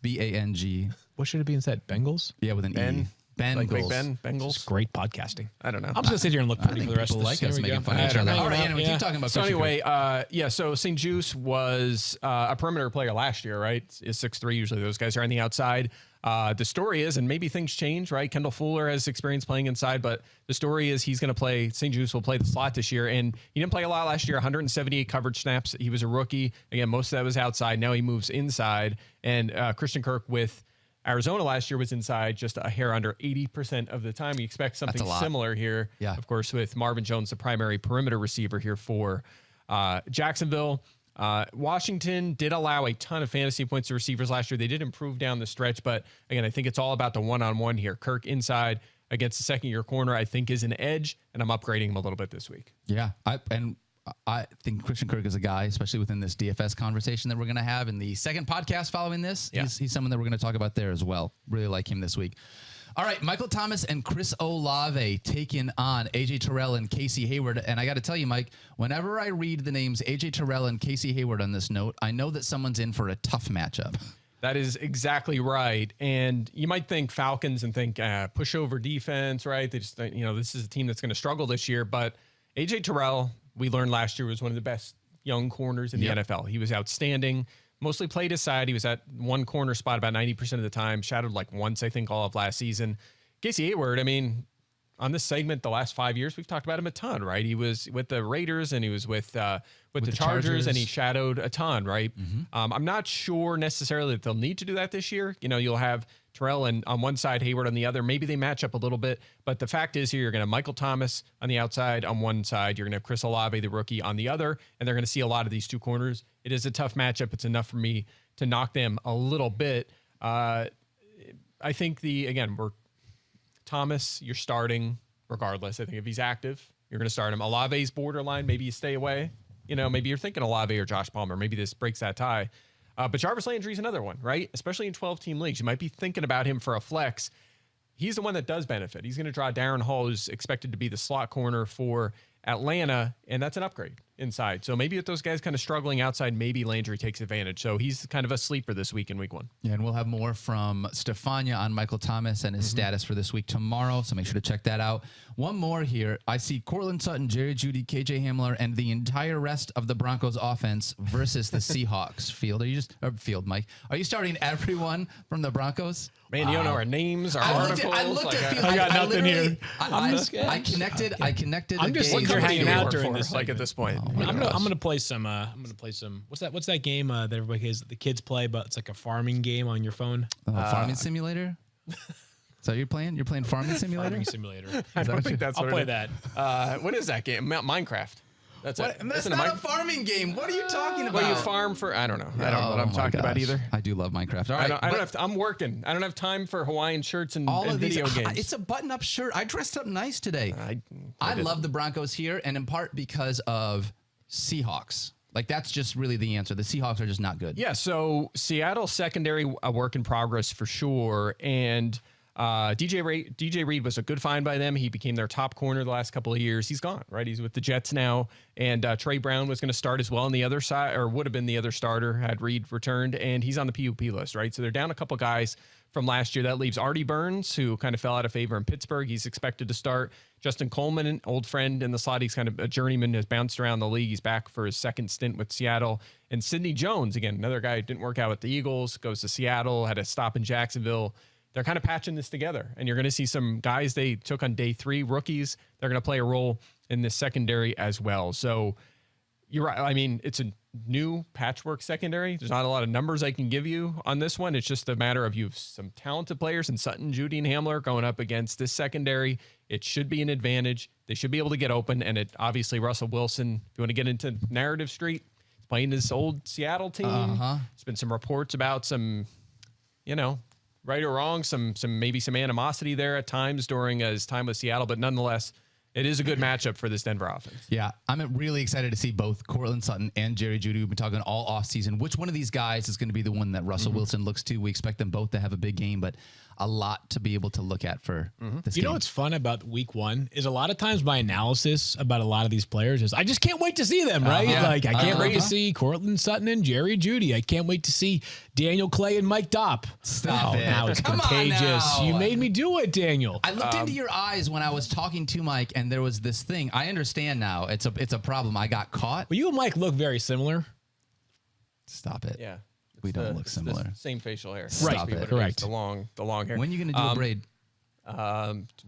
B-A-N-G. what should it be instead? Bengals? Yeah, with an Ben. E. Bengals. Like Big Ben, It's Bengals. great podcasting. I don't know. I'm just gonna sit here and look I pretty think for the rest of people the like us making fun of each I don't other. know. All right, anyway, Yeah. keep talking about So Christian anyway, Kirk. so St. Juice was a perimeter player last year, right? Is 6'3". Usually those guys are on the outside. The story is, and maybe things change, right? Kendall Fuller has experience playing inside, but the story is he's going to play, St. Juice will play the slot this year. And he didn't play a lot last year, 178 coverage snaps. He was a rookie. Again, most of that was outside. Now he moves inside. And Christian Kirk with Arizona last year was inside just a hair under 80% of the time. You expect something similar here. Yeah. Of course, with Marvin Jones, the primary perimeter receiver here for Jacksonville. Washington did allow a ton of fantasy points to receivers last year. They did improve down the stretch, but again, I think it's all about the one-on-one here. Kirk inside against the second-year corner, I think is an edge, and I'm upgrading him a little bit this week. Yeah, I think Christian Kirk is a guy, especially within this DFS conversation that we're going to have in the second podcast following this. Yeah. He's someone that we're going to talk about there as well. Really like him this week. All right, Michael Thomas and Chris Olave taking on AJ Terrell and Casey Hayward. And I got to tell you, Mike, whenever I read the names AJ Terrell and Casey Hayward on this note, I know that someone's in for a tough matchup. That is exactly right. And you might think Falcons and think pushover defense, right? They just, this is a team that's going to struggle this year. But AJ Terrell, we learned last year, was one of the best young corners in the NFL. He was outstanding. Mostly played his side. He was at one corner spot about 90% of the time. Shadowed like once, I think, all of last season. Casey Hayward, I mean, on this segment, the last 5 years, we've talked about him a ton, right? He was with the Raiders and he was with the Chargers, and he shadowed a ton, right? I'm not sure necessarily that they'll need to do that this year. You'll have Terrell and on one side, Hayward on the other. Maybe they match up a little bit, but the fact is here, you're going to have Michael Thomas on the outside on one side. You're going to have Chris Olave, the rookie, on the other, and they're going to see a lot of these two corners. It is a tough matchup. It's enough for me to knock them a little bit. I think we're Thomas, you're starting regardless. I think if he's active, you're going to start him. Olave's borderline. Maybe you stay away. Maybe you're thinking Olave or Josh Palmer. Maybe this breaks that tie. But Jarvis Landry's another one, right? Especially in 12-team leagues. You might be thinking about him for a flex. He's the one that does benefit. He's going to draw Darren Hall, who's expected to be the slot corner for Atlanta, and that's an upgrade. inside. So maybe with those guys kind of struggling outside, maybe Landry takes advantage. So he's kind of a sleeper this week in week 1. Yeah, and we'll have more from Stefania on Michael Thomas and his status for this week tomorrow. So make sure to check that out. One more here. I see Cortland Sutton, Jerry Jeudy, KJ Hamler, and the entire rest of the Broncos offense versus the Seahawks. Mike. Are you starting everyone from the Broncos? Man, you don't know our names, our I articles. looked at Field. I got nothing literally- here. I connected. I'm just the sitting games. here hanging out during for, this. like at this point. I'm gonna play some. What's that game that everybody has, the kids play, but it's like a farming game on your phone. Farming Simulator. So you're playing Farming Simulator? Farming simulator. I don't think that's I'll what play it is. that. What is that game? Minecraft. That's What? it. That's Isn't it not a farming game. What are you talking about? Where you farm for? I don't know. I don't know what I'm Oh my talking about gosh. either. I do love Minecraft. All right, I don't have. I'm working. I don't have time for Hawaiian shirts and, all of these video games. It's a button-up shirt. I dressed up nice today. I didn't. love the Broncos here, and in part because of Seahawks. Like, that's just really the answer. The Seahawks are just not good. Yeah, so Seattle secondary, a work in progress for sure. And DJ Reed was a good find by them. He became their top corner the last couple of years. He's gone, right? He's with the Jets now. And Trey Brown was going to start as well on the other side, or would have been the other starter had Reed returned. And he's on the PUP list, right? So they're down a couple guys from last year. That leaves Artie Burns, who kind of fell out of favor in Pittsburgh. He's expected to start. Justin Coleman, an old friend in the slot. He's kind of a journeyman, has bounced around the league. He's back for his second stint with Seattle. And Sidney Jones, again, another guy who didn't work out with the Eagles, goes to Seattle, had a stop in Jacksonville. They're kind of patching this together. And you're going to see some guys they took on day 3, rookies. They're going to play a role in this secondary as well. So you're right. I mean, it's a new patchwork secondary. There's not a lot of numbers I can give you on this one. It's just a matter of you have some talented players and Sutton, Jeudy, and Hamler going up against this secondary. It should be an advantage. They should be able to get open. And it obviously Russell Wilson, if you want to get into narrative street, he's playing this old Seattle team. There's been some reports about some, right or wrong, maybe some animosity there at times during his time with Seattle, but nonetheless, it is a good matchup for this Denver offense. Yeah, I'm really excited to see both Cortland Sutton and Jerry Jeudy. We've been talking all offseason. Which one of these guys is going to be the one that Russell Wilson looks to? We expect them both to have a big game, but a lot to be able to look at for this game. You know what's fun about week 1 is a lot of times my analysis about a lot of these players is I just can't wait to see them, right? Like I can't wait to see Cortland Sutton and Jerry Jeudy. I can't wait to see Daniel Clay and Mike Dopp. Stop it. Now it's Come on contagious. now. You made me do it, Daniel. I looked into your eyes when I was talking to Mike, and there was this thing. I understand now. It's a problem. I got caught. Well, you and Mike look very similar. Stop it. Yeah. We don't look similar. Same facial hair. Stop Be it. what is, Correct. The long hair. When are you going to do a braid?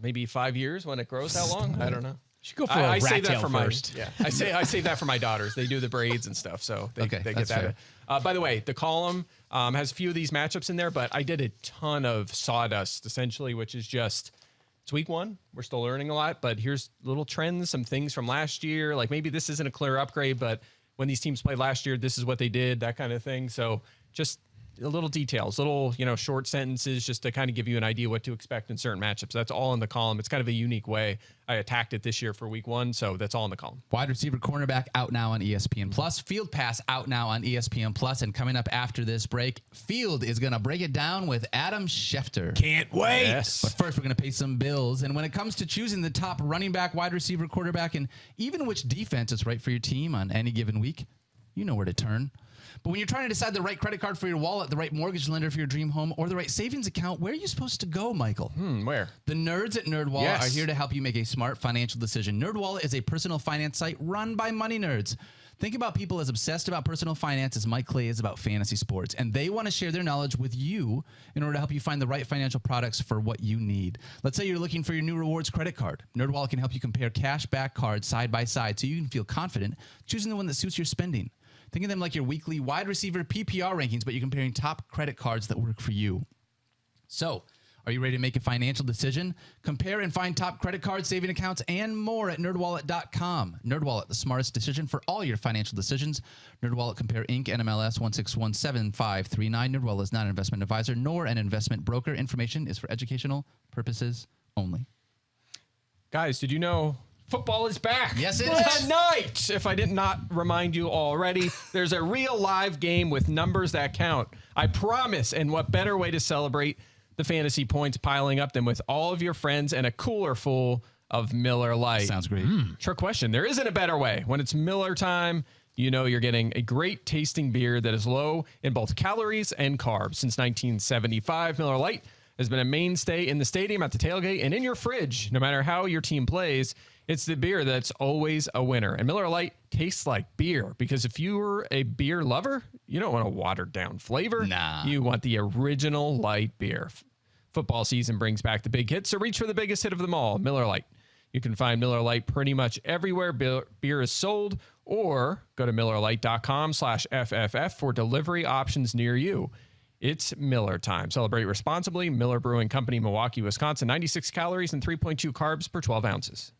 Maybe 5 years when it grows that long. I don't know. You should go for I a say rat that tail for first. I save that for my daughters. They do the braids and stuff, so they Okay, get that's that. By the way, the column has a few of these matchups in there, but I did a ton of sawdust essentially, which is just it's week 1. We're still learning a lot, but here's little trends, some things from last year. Like maybe this isn't a clear upgrade, but when these teams played last year, this is what they did, that kind of thing. So just little details, little, short sentences just to kind of give you an idea what to expect in certain matchups. That's all in the column. It's kind of a unique way I attacked it this year for week 1. So that's all in the column. Wide receiver cornerback out now on ESPN Plus. Field pass out now on ESPN Plus. And coming up after this break, Field is going to break it down with Adam Schefter. Can't wait. Yes. But first, we're going to pay some bills. And when it comes to choosing the top running back, wide receiver, quarterback, and even which defense is right for your team on any given week, you know where to turn. But when you're trying to decide the right credit card for your wallet, the right mortgage lender for your dream home, or the right savings account, where are you supposed to go, Michael? Where? The nerds at NerdWallet Yes. are here to help you make a smart financial decision. NerdWallet is a personal finance site run by money nerds. Think about people as obsessed about personal finance as Mike Clay is about fantasy sports, and they want to share their knowledge with you in order to help you find the right financial products for what you need. Let's say you're looking for your new rewards credit card. NerdWallet can help you compare cash back cards side by side so you can feel confident choosing the one that suits your spending. Think of them like your weekly wide receiver PPR rankings, but you're comparing top credit cards that work for you. So, are you ready to make a financial decision? Compare and find top credit cards, saving accounts, and more at nerdwallet.com. NerdWallet, the smartest decision for all your financial decisions. NerdWallet Compare Inc. NMLS 1617539. NerdWallet is not an investment advisor nor an investment broker. Information is for educational purposes only. Guys, did you know football is back? Yes, it is. Tonight, if I did not remind you already, there's a real live game with numbers that count. I promise. And what better way to celebrate the fantasy points piling up than with all of your friends and a cooler full of Miller Lite. Sounds great. Trick question. There isn't a better way. When it's Miller time, you know you're getting a great tasting beer that is low in both calories and carbs. Since 1975, Miller Lite has been a mainstay in the stadium, at the tailgate, and in your fridge. No matter how your team plays, it's the beer that's always a winner. And Miller Lite tastes like beer, because if you're a beer lover, you don't want a watered down flavor. Nah. You want the original light beer. Football season brings back the big hits, so reach for the biggest hit of them all, Miller Lite. You can find Miller Lite pretty much everywhere beer is sold, or go to MillerLite.com/FFF for delivery options near you. It's Miller time. Celebrate responsibly. Miller Brewing Company, Milwaukee, Wisconsin. 96 calories and 3.2 carbs per 12 ounces.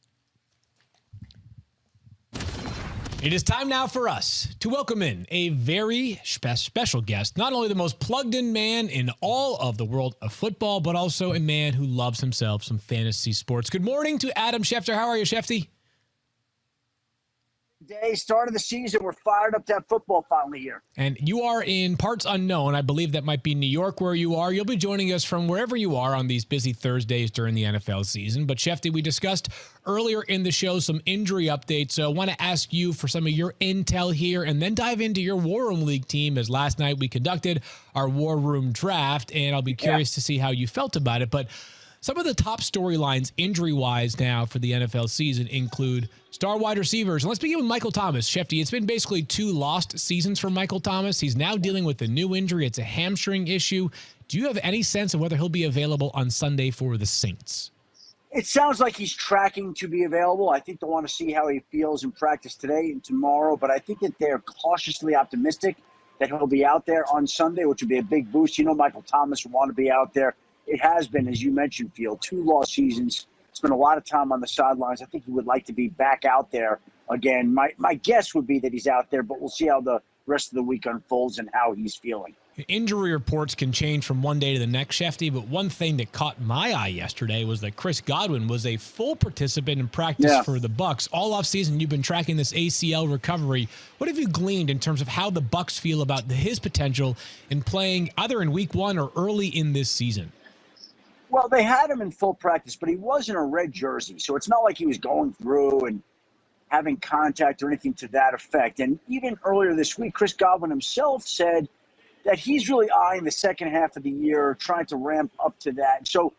It is time now for us to welcome in a very special guest, not only the most plugged-in man in all of the world of football, but also a man who loves himself some fantasy sports. Good morning to Adam Schefter. How are you, Shefty? Day, start of the season. We're fired up to have football finally here. And you are in parts unknown. I believe that might be New York where you are. You'll be joining us from wherever you are on these busy Thursdays during the NFL season. But Shefty, we discussed earlier in the show some injury updates. So I want to ask you for some of your intel here and then dive into your War Room League team, as last night we conducted our War Room draft, and I'll be curious to see how you felt about it. But some of the top storylines injury-wise now for the NFL season include star wide receivers. And let's begin with Michael Thomas. Shefty, it's been basically 2 lost seasons for Michael Thomas. He's now dealing with a new injury. It's a hamstring issue. Do you have any sense of whether he'll be available on Sunday for the Saints? It sounds like he's tracking to be available. I think they'll want to see how he feels in practice today and tomorrow, but I think that they're cautiously optimistic that he'll be out there on Sunday, which would be a big boost. You know, Michael Thomas will want to be out there. It has been, as you mentioned, Field, 2 lost seasons. Spent a lot of time on the sidelines. I think he would like to be back out there again. My guess would be that he's out there, but we'll see how the rest of the week unfolds and how he's feeling. Injury reports can change from one day to the next, Shefty, but one thing that caught my eye yesterday was that Chris Godwin was a full participant in practice for the Bucs. All offseason, you've been tracking this ACL recovery. What have you gleaned in terms of how the Bucs feel about his potential in playing either in week 1 or early in this season? Well, they had him in full practice, but he was in a red jersey, so it's not like he was going through and having contact or anything to that effect. And even earlier this week, Chris Godwin himself said that he's really eyeing the second half of the year, trying to ramp up to that. So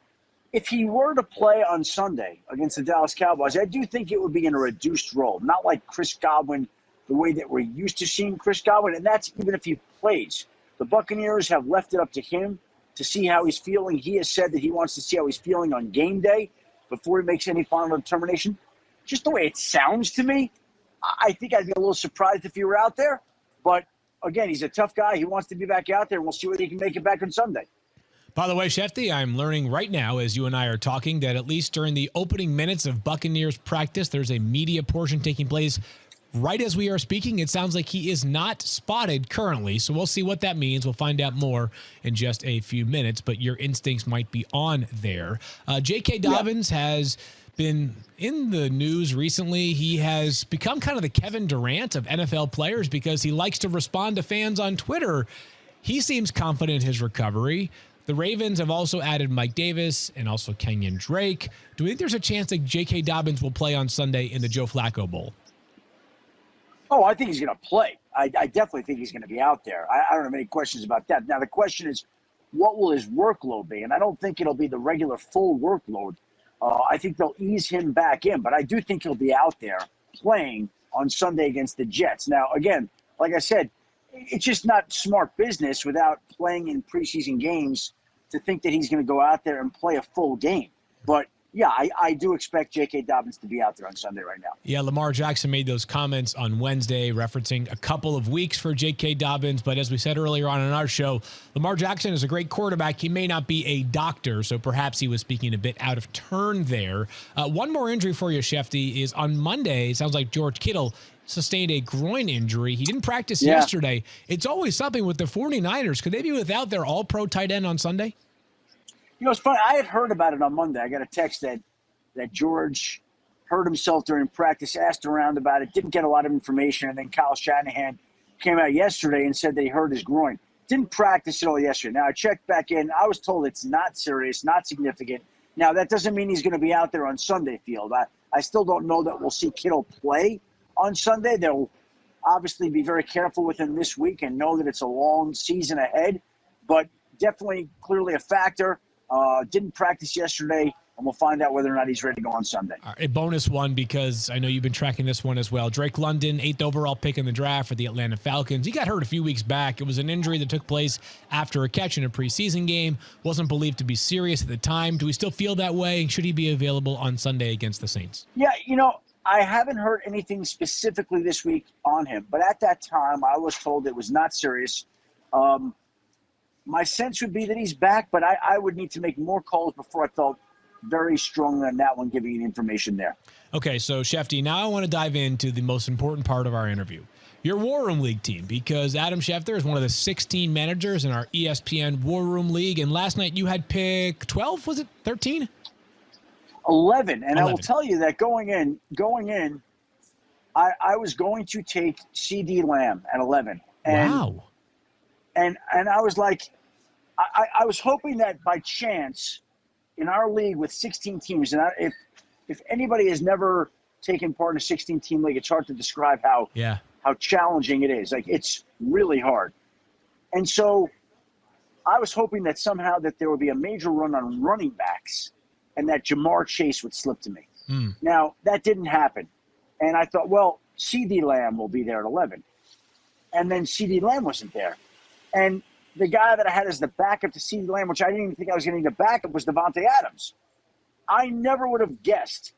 if he were to play on Sunday against the Dallas Cowboys, I do think it would be in a reduced role, not like Chris Godwin, the way that we're used to seeing Chris Godwin, and that's even if he plays. The Buccaneers have left it up to him to see how he's feeling. He has said that he wants to see how he's feeling on game day before he makes any final determination. Just the way it sounds to me, I think I'd be a little surprised if he were out there. But, again, he's a tough guy. He wants to be back out there, and we'll see whether he can make it back on Sunday. By the way, Shefty, I'm learning right now as you and I are talking that at least during the opening minutes of Buccaneers practice, there's a media portion taking place right as we are speaking. It sounds like he is not spotted currently, so we'll see what that means. We'll find out more in just a few minutes, but your instincts might be on there. J.K. Dobbins has been in the news recently. He has become kind of the Kevin Durant of NFL players because he likes to respond to fans on Twitter. He seems confident in his recovery. The Ravens have also added Mike Davis and also Kenyon Drake. Do we think there's a chance that J.K. Dobbins will play on Sunday in the Joe Flacco Bowl? Oh, I think he's going to play. I definitely think he's going to be out there. I don't have any questions about that. Now, the question is, what will his workload be? And I don't think it'll be the regular full workload. I think they'll ease him back in, but I do think he'll be out there playing on Sunday against the Jets. Now, again, like I said, it's just not smart business without playing in preseason games to think that he's going to go out there and play a full game. But yeah, I do expect J.K. Dobbins to be out there on Sunday right now. Yeah, Lamar Jackson made those comments on Wednesday referencing a couple of weeks for J.K. Dobbins. But as we said earlier on in our show, Lamar Jackson is a great quarterback. He may not be a doctor, so perhaps he was speaking a bit out of turn there. One more injury for you, Shefty, is on Monday. It sounds like George Kittle sustained a groin injury. He didn't practice yesterday. It's always something with the 49ers. Could they be without their all-pro tight end on Sunday? You know, it's funny. I had heard about it on Monday. I got a text that George hurt himself during practice, asked around about it, didn't get a lot of information, and then Kyle Shanahan came out yesterday and said that he hurt his groin. Didn't practice at all yesterday. Now, I checked back in. I was told it's not serious, not significant. Now, that doesn't mean he's going to be out there on Sunday, Field. I still don't know that we'll see Kittle play on Sunday. They'll obviously be very careful with him this week and know that it's a long season ahead, but definitely clearly a factor. Didn't practice yesterday, and we'll find out whether or not he's ready to go on Sunday. All right, a bonus one, because I know you've been tracking this one as well. Drake London, 8th overall pick in the draft for the Atlanta Falcons. He got hurt a few weeks back. It was an injury that took place after a catch in a preseason game. Wasn't believed to be serious at the time. Do we still feel that way? Should he be available on Sunday against the Saints? Yeah, I haven't heard anything specifically this week on him, but at that time, I was told it was not serious. My sense would be that he's back, but I would need to make more calls before I felt very strongly on that one, giving you information there. Okay, so Schefty, now I want to dive into the most important part of our interview. Your War Room League team, because Adam Schefter is one of the 16 managers in our ESPN War Room League, and last night you had pick 12, was it 13? 11, and 11. I will tell you that going in, I was going to take CD Lamb at 11. And, wow. And I was like, I was hoping that by chance in our league with 16 teams, and if anybody has never taken part in a 16-team league, it's hard to describe how challenging it is. Like, it's really hard. And so I was hoping that somehow that there would be a major run on running backs and that Jamar Chase would slip to me. Now, that didn't happen. And I thought, well, CD Lamb will be there at 11. And then CD Lamb wasn't there. And the guy that I had as the backup to CeeDee Lamb, which I didn't even think I was getting the backup, was Davante Adams. I never would have guessed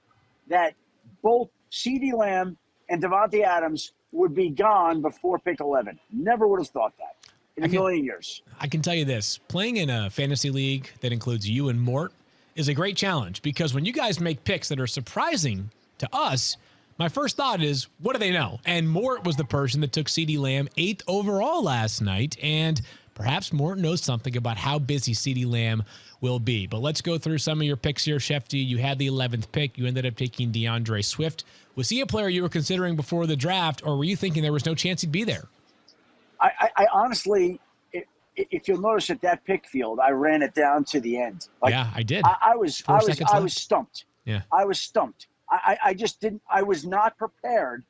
that both CeeDee Lamb and Davante Adams would be gone before pick 11. Never would have thought that in a million years. I can tell you this. Playing in a fantasy league that includes you and Mort is a great challenge, because when you guys make picks that are surprising to us, my first thought is, what do they know? And Mort was the person that took CeeDee Lamb 8th overall last night, and perhaps Mort knows something about how busy CeeDee Lamb will be. But let's go through some of your picks here, Schefty. You had the 11th pick. You ended up taking DeAndre Swift. Was he a player you were considering before the draft, or were you thinking there was no chance he'd be there? I honestly, if you'll notice at that pick field, I ran it down to the end. Like, yeah, I did. I was stumped. Yeah. I was stumped. I just didn't. I was not prepared.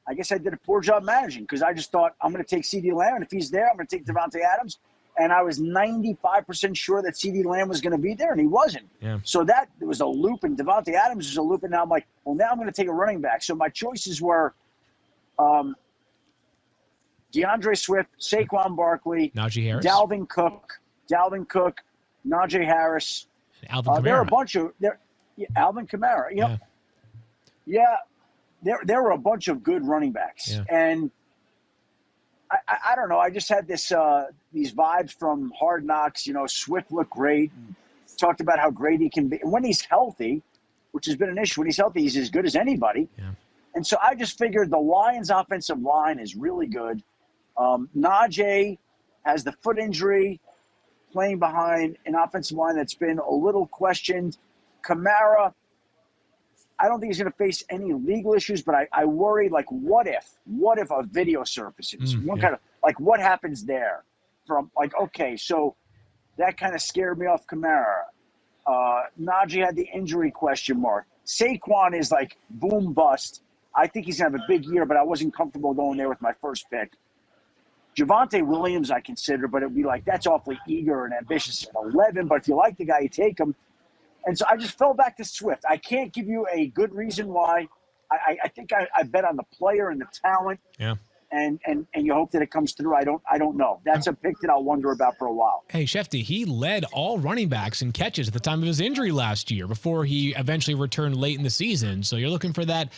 I guess I did a poor job managing, because I just thought I'm going to take CeeDee Lamb, and if he's there, I'm going to take Davante Adams. And I was 95% sure that CeeDee Lamb was going to be there, and he wasn't. Yeah. So that was a loop, and Davante Adams was a loop, and now I'm like, well, now I'm going to take a running back. So my choices were DeAndre Swift, Saquon Barkley, Najee Harris, Dalvin Cook, Najee Harris. Alvin Kamara. There are a bunch of Alvin Kamara. You know, there were a bunch of good running backs, and I don't know. I just had this these vibes from Hard Knocks. You know, Swift looked great. And talked about how great he can be, and when he's healthy, which has been an issue. When he's healthy, he's as good as anybody. Yeah. And so I just figured the Lions' offensive line is really good. Najee has the foot injury, playing behind an offensive line that's been a little questioned. Kamara, I don't think he's going to face any legal issues, but I worry, like, what if a video surfaces? Kind of, like, what happens there? From, like, okay, so that kind of scared me off Kamara. Najee had the injury question mark. Saquon is like boom bust. I think he's going to have a big year, but I wasn't comfortable going there with my first pick. Javonte Williams I consider, but it would be like, that's awfully eager and ambitious at 11, but if you like the guy, you take him. And so I just fell back to Swift. I can't give you a good reason why. I think I bet on the player and the talent. Yeah. And you hope that it comes through. I don't know. That's a pick that I'll wonder about for a while. Hey, Schefty, he led all running backs in catches at the time of his injury last year before he eventually returned late in the season. So you're looking for that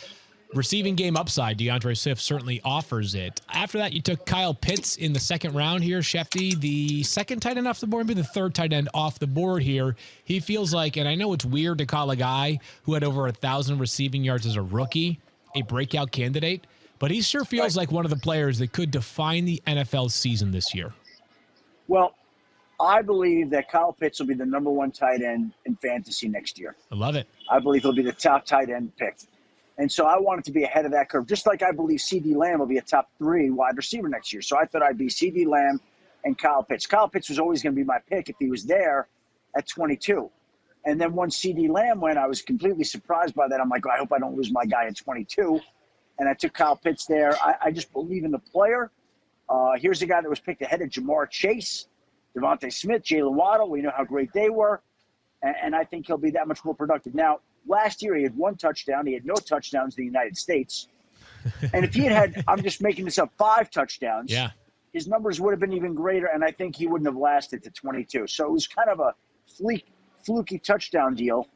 receiving game upside. DeAndre Swift certainly offers it. After that, you took Kyle Pitts in the second round here, Schefty, the second tight end off the board, maybe the third tight end off the board here. He feels like, and I know it's weird to call a guy who had over 1,000 receiving yards as a rookie a breakout candidate, but he sure feels like one of the players that could define the NFL season this year. Well, I believe that Kyle Pitts will be the number one tight end in fantasy next year. I love it. I believe he'll be the top tight end picked. And so I wanted to be ahead of that curve, just like I believe CeeDee Lamb will be a top 3 wide receiver next year. So I thought I'd be CeeDee Lamb and Kyle Pitts. Kyle Pitts was always going to be my pick if he was there at 22. And then once CD Lamb went, I was completely surprised by that. I'm like, I hope I don't lose my guy at 22. And I took Kyle Pitts there. I just believe in the player. Here's a guy that was picked ahead of Jamar Chase, Devontae Smith, Jalen Waddle. We know how great they were. And I think he'll be that much more productive. Now, last year he had 1 touchdown. He had no touchdowns in the United States. And if he had, I'm just making this up, 5 touchdowns, his numbers would have been even greater, and I think he wouldn't have lasted to 22. So it was kind of a fluky touchdown deal.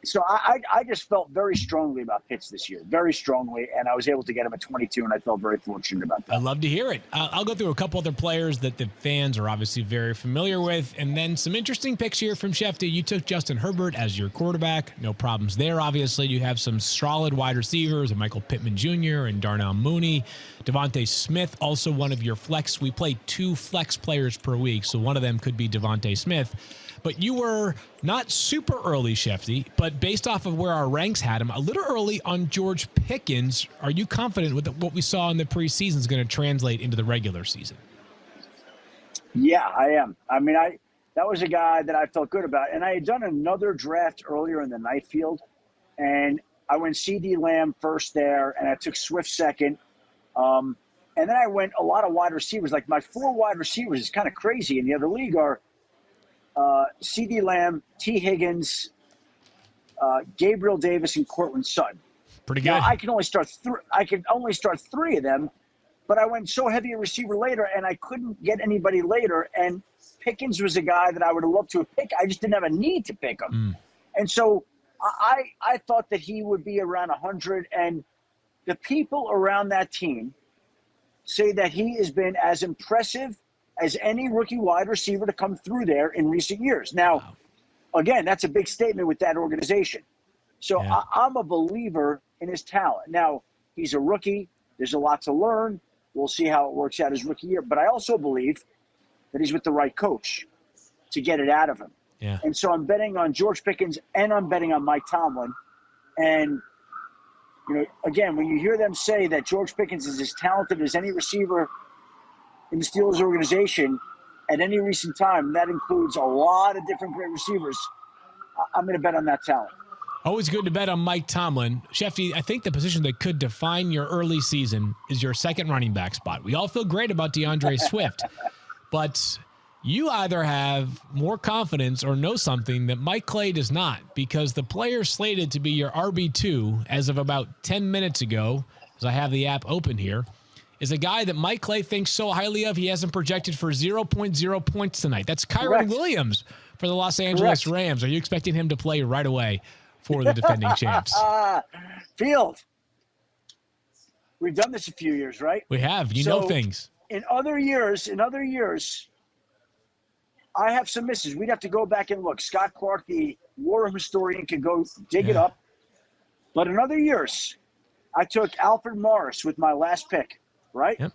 So I just felt very strongly about Pitts this year, very strongly, and I was able to get him at 22, and I felt very fortunate about that. I'd love to hear it. I'll go through a couple other players that the fans are obviously very familiar with, and then some interesting picks here from Schefter. You took Justin Herbert as your quarterback. No problems there, obviously. You have some solid wide receivers, and Michael Pittman Jr. and Darnell Mooney. Devontae Smith, also one of your flex. We play 2 flex players per week, so one of them could be Devontae Smith. But you were not super early, Schefty, but based off of where our ranks had him, a little early on George Pickens. Are you confident with what we saw in the preseason is going to translate into the regular season? Yeah, I am. I mean, that was a guy that I felt good about. And I had done another draft earlier in the night field, and I went CD Lamb first there, and I took Swift second. And then I went a lot of wide receivers. Like my 4 wide receivers is kind of crazy in the other league are CD Lamb, T. Higgins, Gabriel Davis, and Cortland Sutton. Pretty good. Now, I can only start 3 of them, but I went so heavy a receiver later, and I couldn't get anybody later. And Pickens was a guy that I would have loved to have picked. I just didn't have a need to pick him. And so I thought that he would be around 100. And the people around that team say that he has been as impressive as any rookie wide receiver to come through there in recent years. Now, again, that's a big statement with that organization. So I'm a believer in his talent. Now, he's a rookie. There's a lot to learn. We'll see how it works out his rookie year. But I also believe that he's with the right coach to get it out of him. Yeah. And so I'm betting on George Pickens, and I'm betting on Mike Tomlin. And, you know, again, when you hear them say that George Pickens is as talented as any receiver in the Steelers organization at any recent time, that includes a lot of different great receivers, I'm going to bet on that talent. Always good to bet on Mike Tomlin. Schefty, I think the position that could define your early season is your second running back spot. We all feel great about DeAndre Swift, but you either have more confidence or know something that Mike Clay does not, because the player slated to be your RB2 as of about 10 minutes ago, as I have the app open here, is a guy that Mike Clay thinks so highly of, he has him projected for 0.0 points tonight. That's Kyron Williams for the Los Angeles Rams. Are you expecting him to play right away for the defending champs? Field. We've done this a few years, right? We have. You know things. In other years, I have some misses. We'd have to go back and look. Scott Clark, the war historian, could go dig it up. But in other years, I took Alfred Morris with my last pick, right? Yep.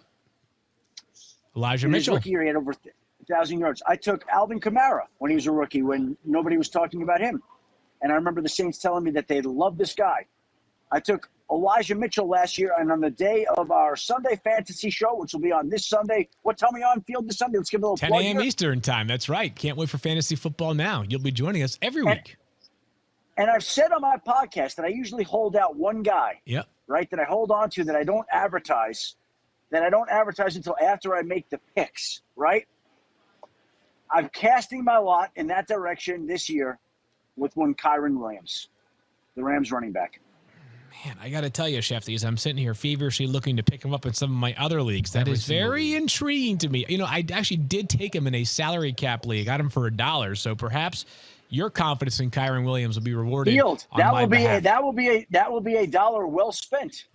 Elijah In Mitchell. his rookie year, he had over 1,000 yards. I took Alvin Kamara when he was a rookie, when nobody was talking about him. And I remember the Saints telling me that they loved this guy. I took Elijah Mitchell last year, and on the day of our Sunday fantasy show, which will be on this Sunday, what time are we on field this Sunday? Let's give it a little 10 plug a.m. here. Eastern time. That's right. Can't wait for fantasy football now. You'll be joining us every week. And I've said on my podcast that I usually hold out one guy, Yep. right, that I hold on to, that I don't advertise until after I make the picks, right? I'm casting my lot in that direction this year with one Kyron Williams, the Rams running back. Man, I got to tell you, Schefty, as I'm sitting here feverishly looking to pick him up in some of my other leagues, that is very intriguing to me. You know, I actually did take him in a salary cap league. I got him for $1. So perhaps your confidence in Kyron Williams will be rewarded. Field, on my behalf. that will be a dollar well spent.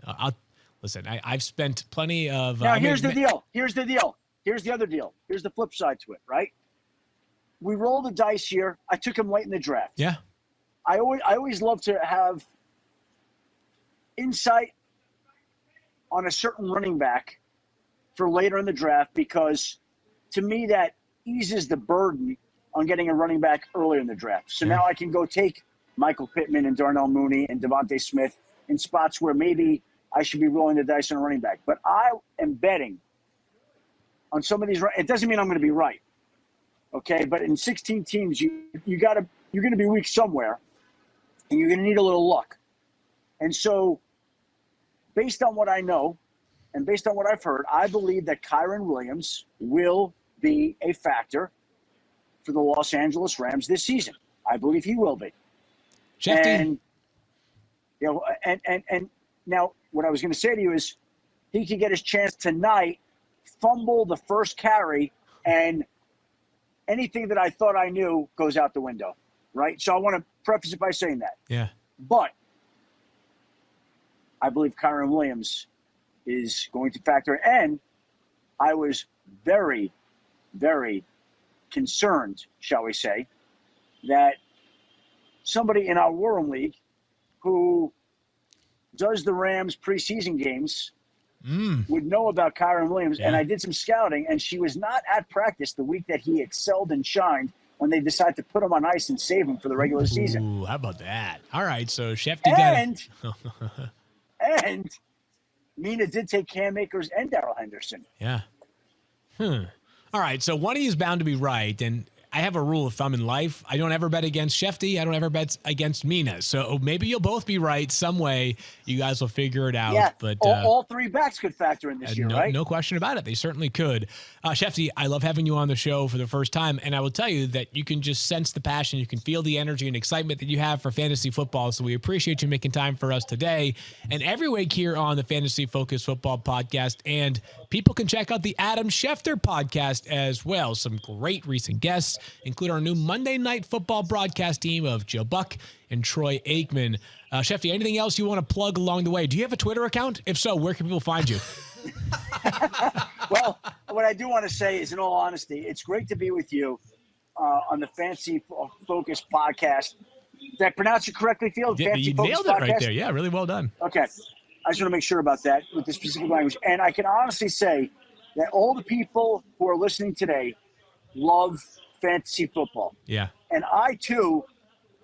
Listen, I've spent plenty of. Now here's the deal. Here's the other deal. Here's the flip side to it, right? We rolled the dice here. I took him late in the draft. Yeah. I always love to have insight on a certain running back for later in the draft, because to me that eases the burden on getting a running back earlier in the draft. So now I can go take Michael Pittman and Darnell Mooney and Devontae Smith in spots where maybe I should be rolling the dice on a running back. But I am betting on some of these. It doesn't mean I'm going to be right. Okay, but in 16 teams, you're going to be weak somewhere, and you're going to need a little luck. And so, based on what I know, and based on what I've heard, I believe that Kyren Williams will be a factor for the Los Angeles Rams this season. I believe he will be. Schefter. And you know, and now what I was going to say to you is, he could get his chance tonight, fumble the first carry, and anything that I thought I knew goes out the window, right? So I want to preface it by saying that. Yeah. But I believe Kyren Williams is going to factor in. And I was very, very concerned, shall we say, that somebody in our War Room League who does the Rams preseason games would know about Kyren Williams. Yeah. And I did some scouting, and she was not at practice the week that he excelled and shined when they decided to put him on ice and save him for the regular season. Ooh, how about that? All right, so Schefter got And Mina did take Cam Akers and Darrell Henderson. Yeah. All right, so one of you is bound to be right, and I have a rule of thumb in life. I don't ever bet against Schefter. I don't ever bet against Mina. So maybe you'll both be right some way. You guys will figure it out. Yeah, but all three backs could factor in this year, right? No question about it. They certainly could. Schefter, I love having you on the show for the first time, and I will tell you that you can just sense the passion. You can feel the energy and excitement that you have for fantasy football, so we appreciate you making time for us today and every week here on the Fantasy Focus Football Podcast. And people can check out the Adam Schefter podcast as well. Some great recent guests include our new Monday Night Football broadcast team of Joe Buck and Troy Aikman. Schefter, anything else you want to plug along the way? Do you have a Twitter account? If so, where can people find you? Well, what I do want to say is, in all honesty, it's great to be with you on the Fantasy Focus podcast. Did I pronounce it correctly, Field? Yeah, you nailed it right there. Yeah, really well done. Okay. I just want to make sure about that with the specific language. And I can honestly say that all the people who are listening today love fantasy football. Yeah. And I, too,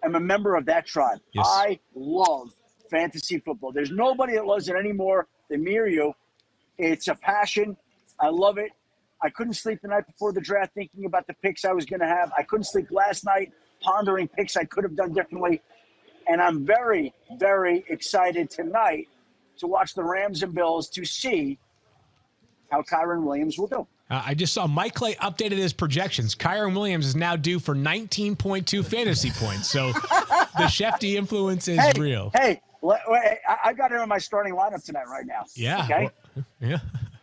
am a member of that tribe. Yes. I love fantasy football. There's nobody that loves it any more than me or you. It's a passion. I love it. I couldn't sleep the night before the draft thinking about the picks I was going to have. I couldn't sleep last night pondering picks I could have done differently. And I'm very, very excited tonight to watch the Rams and Bills to see how Kyren Williams will do. I just saw Mike Clay updated his projections. Kyren Williams is now due for 19.2 fantasy points. So the Schefter influence is real. Hey, I got him in my starting lineup tonight right now. Yeah. Okay. Yeah.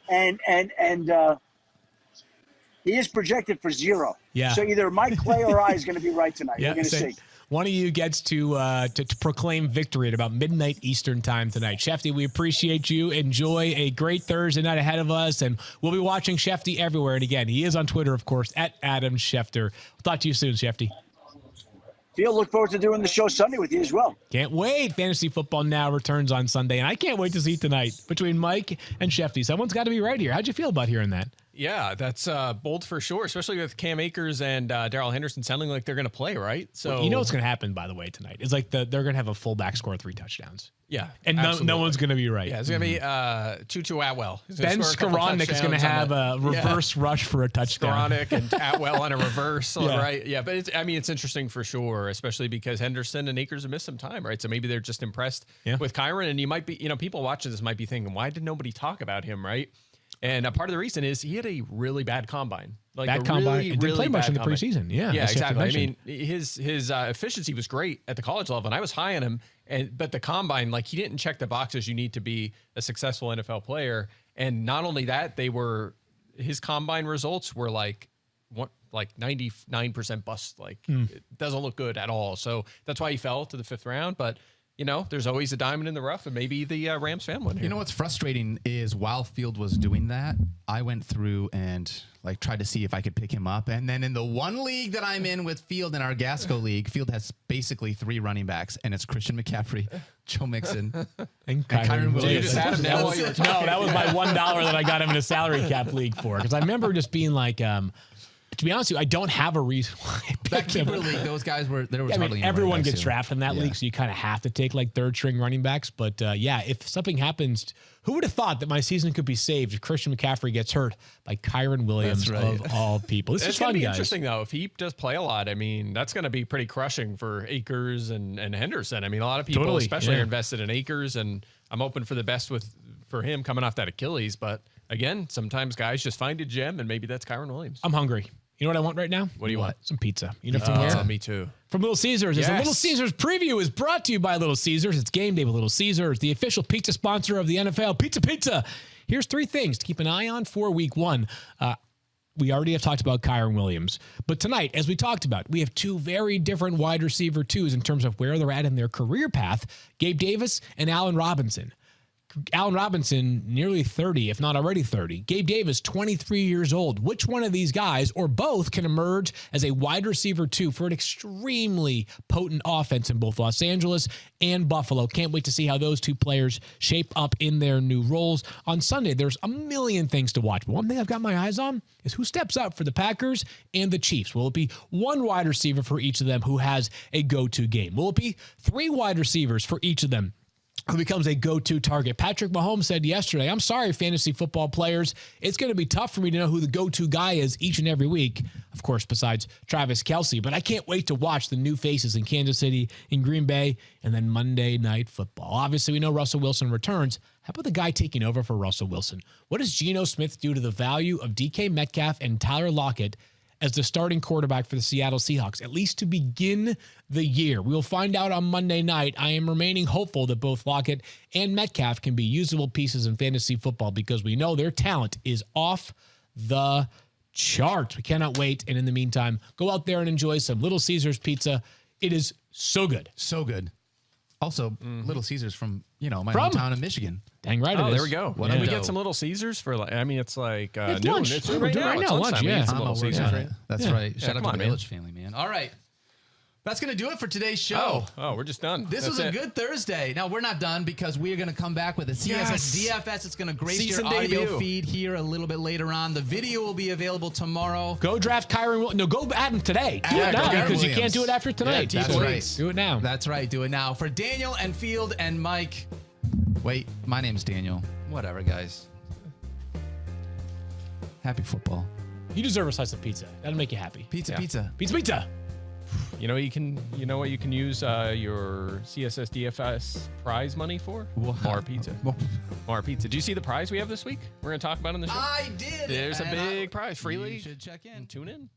And he is projected for 0. Yeah. So either Mike Clay or I is going to be right tonight. Yeah, We're going to see. One of you gets to proclaim victory at about midnight Eastern time tonight. Schefter, we appreciate you. Enjoy a great Thursday night ahead of us, and we'll be watching Schefter everywhere. And again, he is on Twitter, of course, at Adam Schefter. We'll talk to you soon, Schefter. Phil, look forward to doing the show Sunday with you as well. Can't wait. Fantasy Football Now returns on Sunday, and I can't wait to see tonight between Mike and Schefter. Someone's got to be right here. How'd you feel about hearing that? Yeah, that's bold for sure, especially with Cam Akers and Darrell Henderson sounding like they're going to play, right? So Well, you know what's going to happen, by the way, tonight. It's like they're going to have a fullback score 3 touchdowns. yeah, And no one's going to be right. Yeah, it's going to be Tutu Atwell. He's gonna Ben score a couple Skoranek is going to touchdowns have on a reverse rush for a touchdown. Skoranek and Atwell on a reverse, Yeah. right? Yeah, but it's interesting for sure, especially because Henderson and Akers have missed some time, right? So maybe they're just impressed with Kyren, and you might be, people watching this might be thinking, why did nobody talk about him, right? And a part of the reason is he had a really bad combine. Like Bad a combine. really, It didn't play really much bad in the combine. preseason. Yeah, Yeah, as Schefter exactly. I mentioned. mean, his efficiency was great at the college level, and I was high on him. But the combine, like, he didn't check the boxes you need to be a successful NFL player. And not only that, his combine results were like 99% bust. Like, it doesn't look good at all. So that's why he fell to the 5th round. But there's always a diamond in the rough, and maybe the Rams fan won here. You know what's frustrating is while Field was doing that, I went through and tried to see if I could pick him up. And then in the one league that I'm in with Field, in our Gasco league, Field has basically 3 running backs, and it's Christian McCaffrey, Joe Mixon, and Kyren Williams. You just had him now while you were talking. No, that was my $1 that I got him in a salary cap league for. Because I remember just being like, to be honest with you, I don't have a reason why I That picked him. keeper league, those guys were there was I hardly mean, any everyone running backs gets who- drafted in that Yeah. league, so you kind of have to take like third string running backs. But yeah, if something happens, who would have thought that my season could be saved if Christian McCaffrey gets hurt by Kyron Williams That's right. of all people? This It's is going fun, to be guys. interesting, though. If he does play a lot, I mean, that's going to be pretty crushing for Akers and Henderson. I mean, a lot of people, Totally, especially, yeah. are invested in Akers, and I'm hoping for the best for him coming off that Achilles. But again, sometimes guys just find a gem, and maybe that's Kyron Williams. I'm hungry. You know what I want right now? What do you want? Some pizza. You know from where? Me too. From Little Caesars. As a Yes. Little Caesars preview is brought to you by Little Caesars. It's game day with Little Caesars, the official pizza sponsor of the NFL. Pizza. Here's 3 things to keep an eye on for week 1. We already have talked about Kyron Williams. But tonight, as we talked about, we have 2 very different wide receiver 2s in terms of where they're at in their career path. Gabe Davis and Allen Robinson. Allen Robinson, nearly 30, if not already 30. Gabe Davis, 23 years old. Which one of these guys, or both, can emerge as a wide receiver 2 for an extremely potent offense in both Los Angeles and Buffalo? Can't wait to see how those 2 players shape up in their new roles. On Sunday, there's a million things to watch. But one thing I've got my eyes on is who steps up for the Packers and the Chiefs. Will it be one wide receiver for each of them who has a go-to game? Will it be 3 wide receivers for each of them who becomes a go-to target? Patrick Mahomes said yesterday, I'm sorry, fantasy football players. It's going to be tough for me to know who the go-to guy is each and every week, of course, besides Travis Kelce. But I can't wait to watch the new faces in Kansas City, in Green Bay, and then Monday Night Football. Obviously, we know Russell Wilson returns. How about the guy taking over for Russell Wilson? What does Geno Smith do to the value of DK Metcalf and Tyler Lockett as the starting quarterback for the Seattle Seahawks, at least to begin the year? We will find out on Monday night. I am remaining hopeful that both Lockett and Metcalf can be usable pieces in fantasy football because we know their talent is off the charts. We cannot wait. And in the meantime, go out there and enjoy some Little Caesars pizza. It is so good. So good. Also, Little Caesars from, my From- hometown of Michigan. Dang right it Oh, is. there we go. What Can a we dough. get some Little Caesars for? It's like It's noon. lunch. It's We're right doing now. right It's now, lunchtime. lunch, We yeah. need some I'm Little working Caesars, on right? it. That's Yeah. right. Shout out come to on, the man. Village family, man. All right. That's going to do it for today's show. Oh, we're just done. This That's was a it. good Thursday. Now, we're not done because we are going to come back with a CSS DFS. It's going to grace Season your audio debut. feed here a little bit later on. The video will be available tomorrow. Go draft Kyron Williams. No, go add him today. Do Yeah, it now go Kyron because you Williams. can't do it after tonight. Yeah, that's So right. Do it now. That's right. Do it now. For Daniel and Field and Mike. Wait, my name's Daniel. Whatever, guys. Happy football. You deserve a slice of pizza. That'll make you happy. Pizza. Pizza. You know what you can use your CSS DFS prize money for? What? More pizza. More pizza. Do you see the prize we have this week? We're going to talk about on the show. I did. There's a And big prize. Freely. You should check in. Tune in.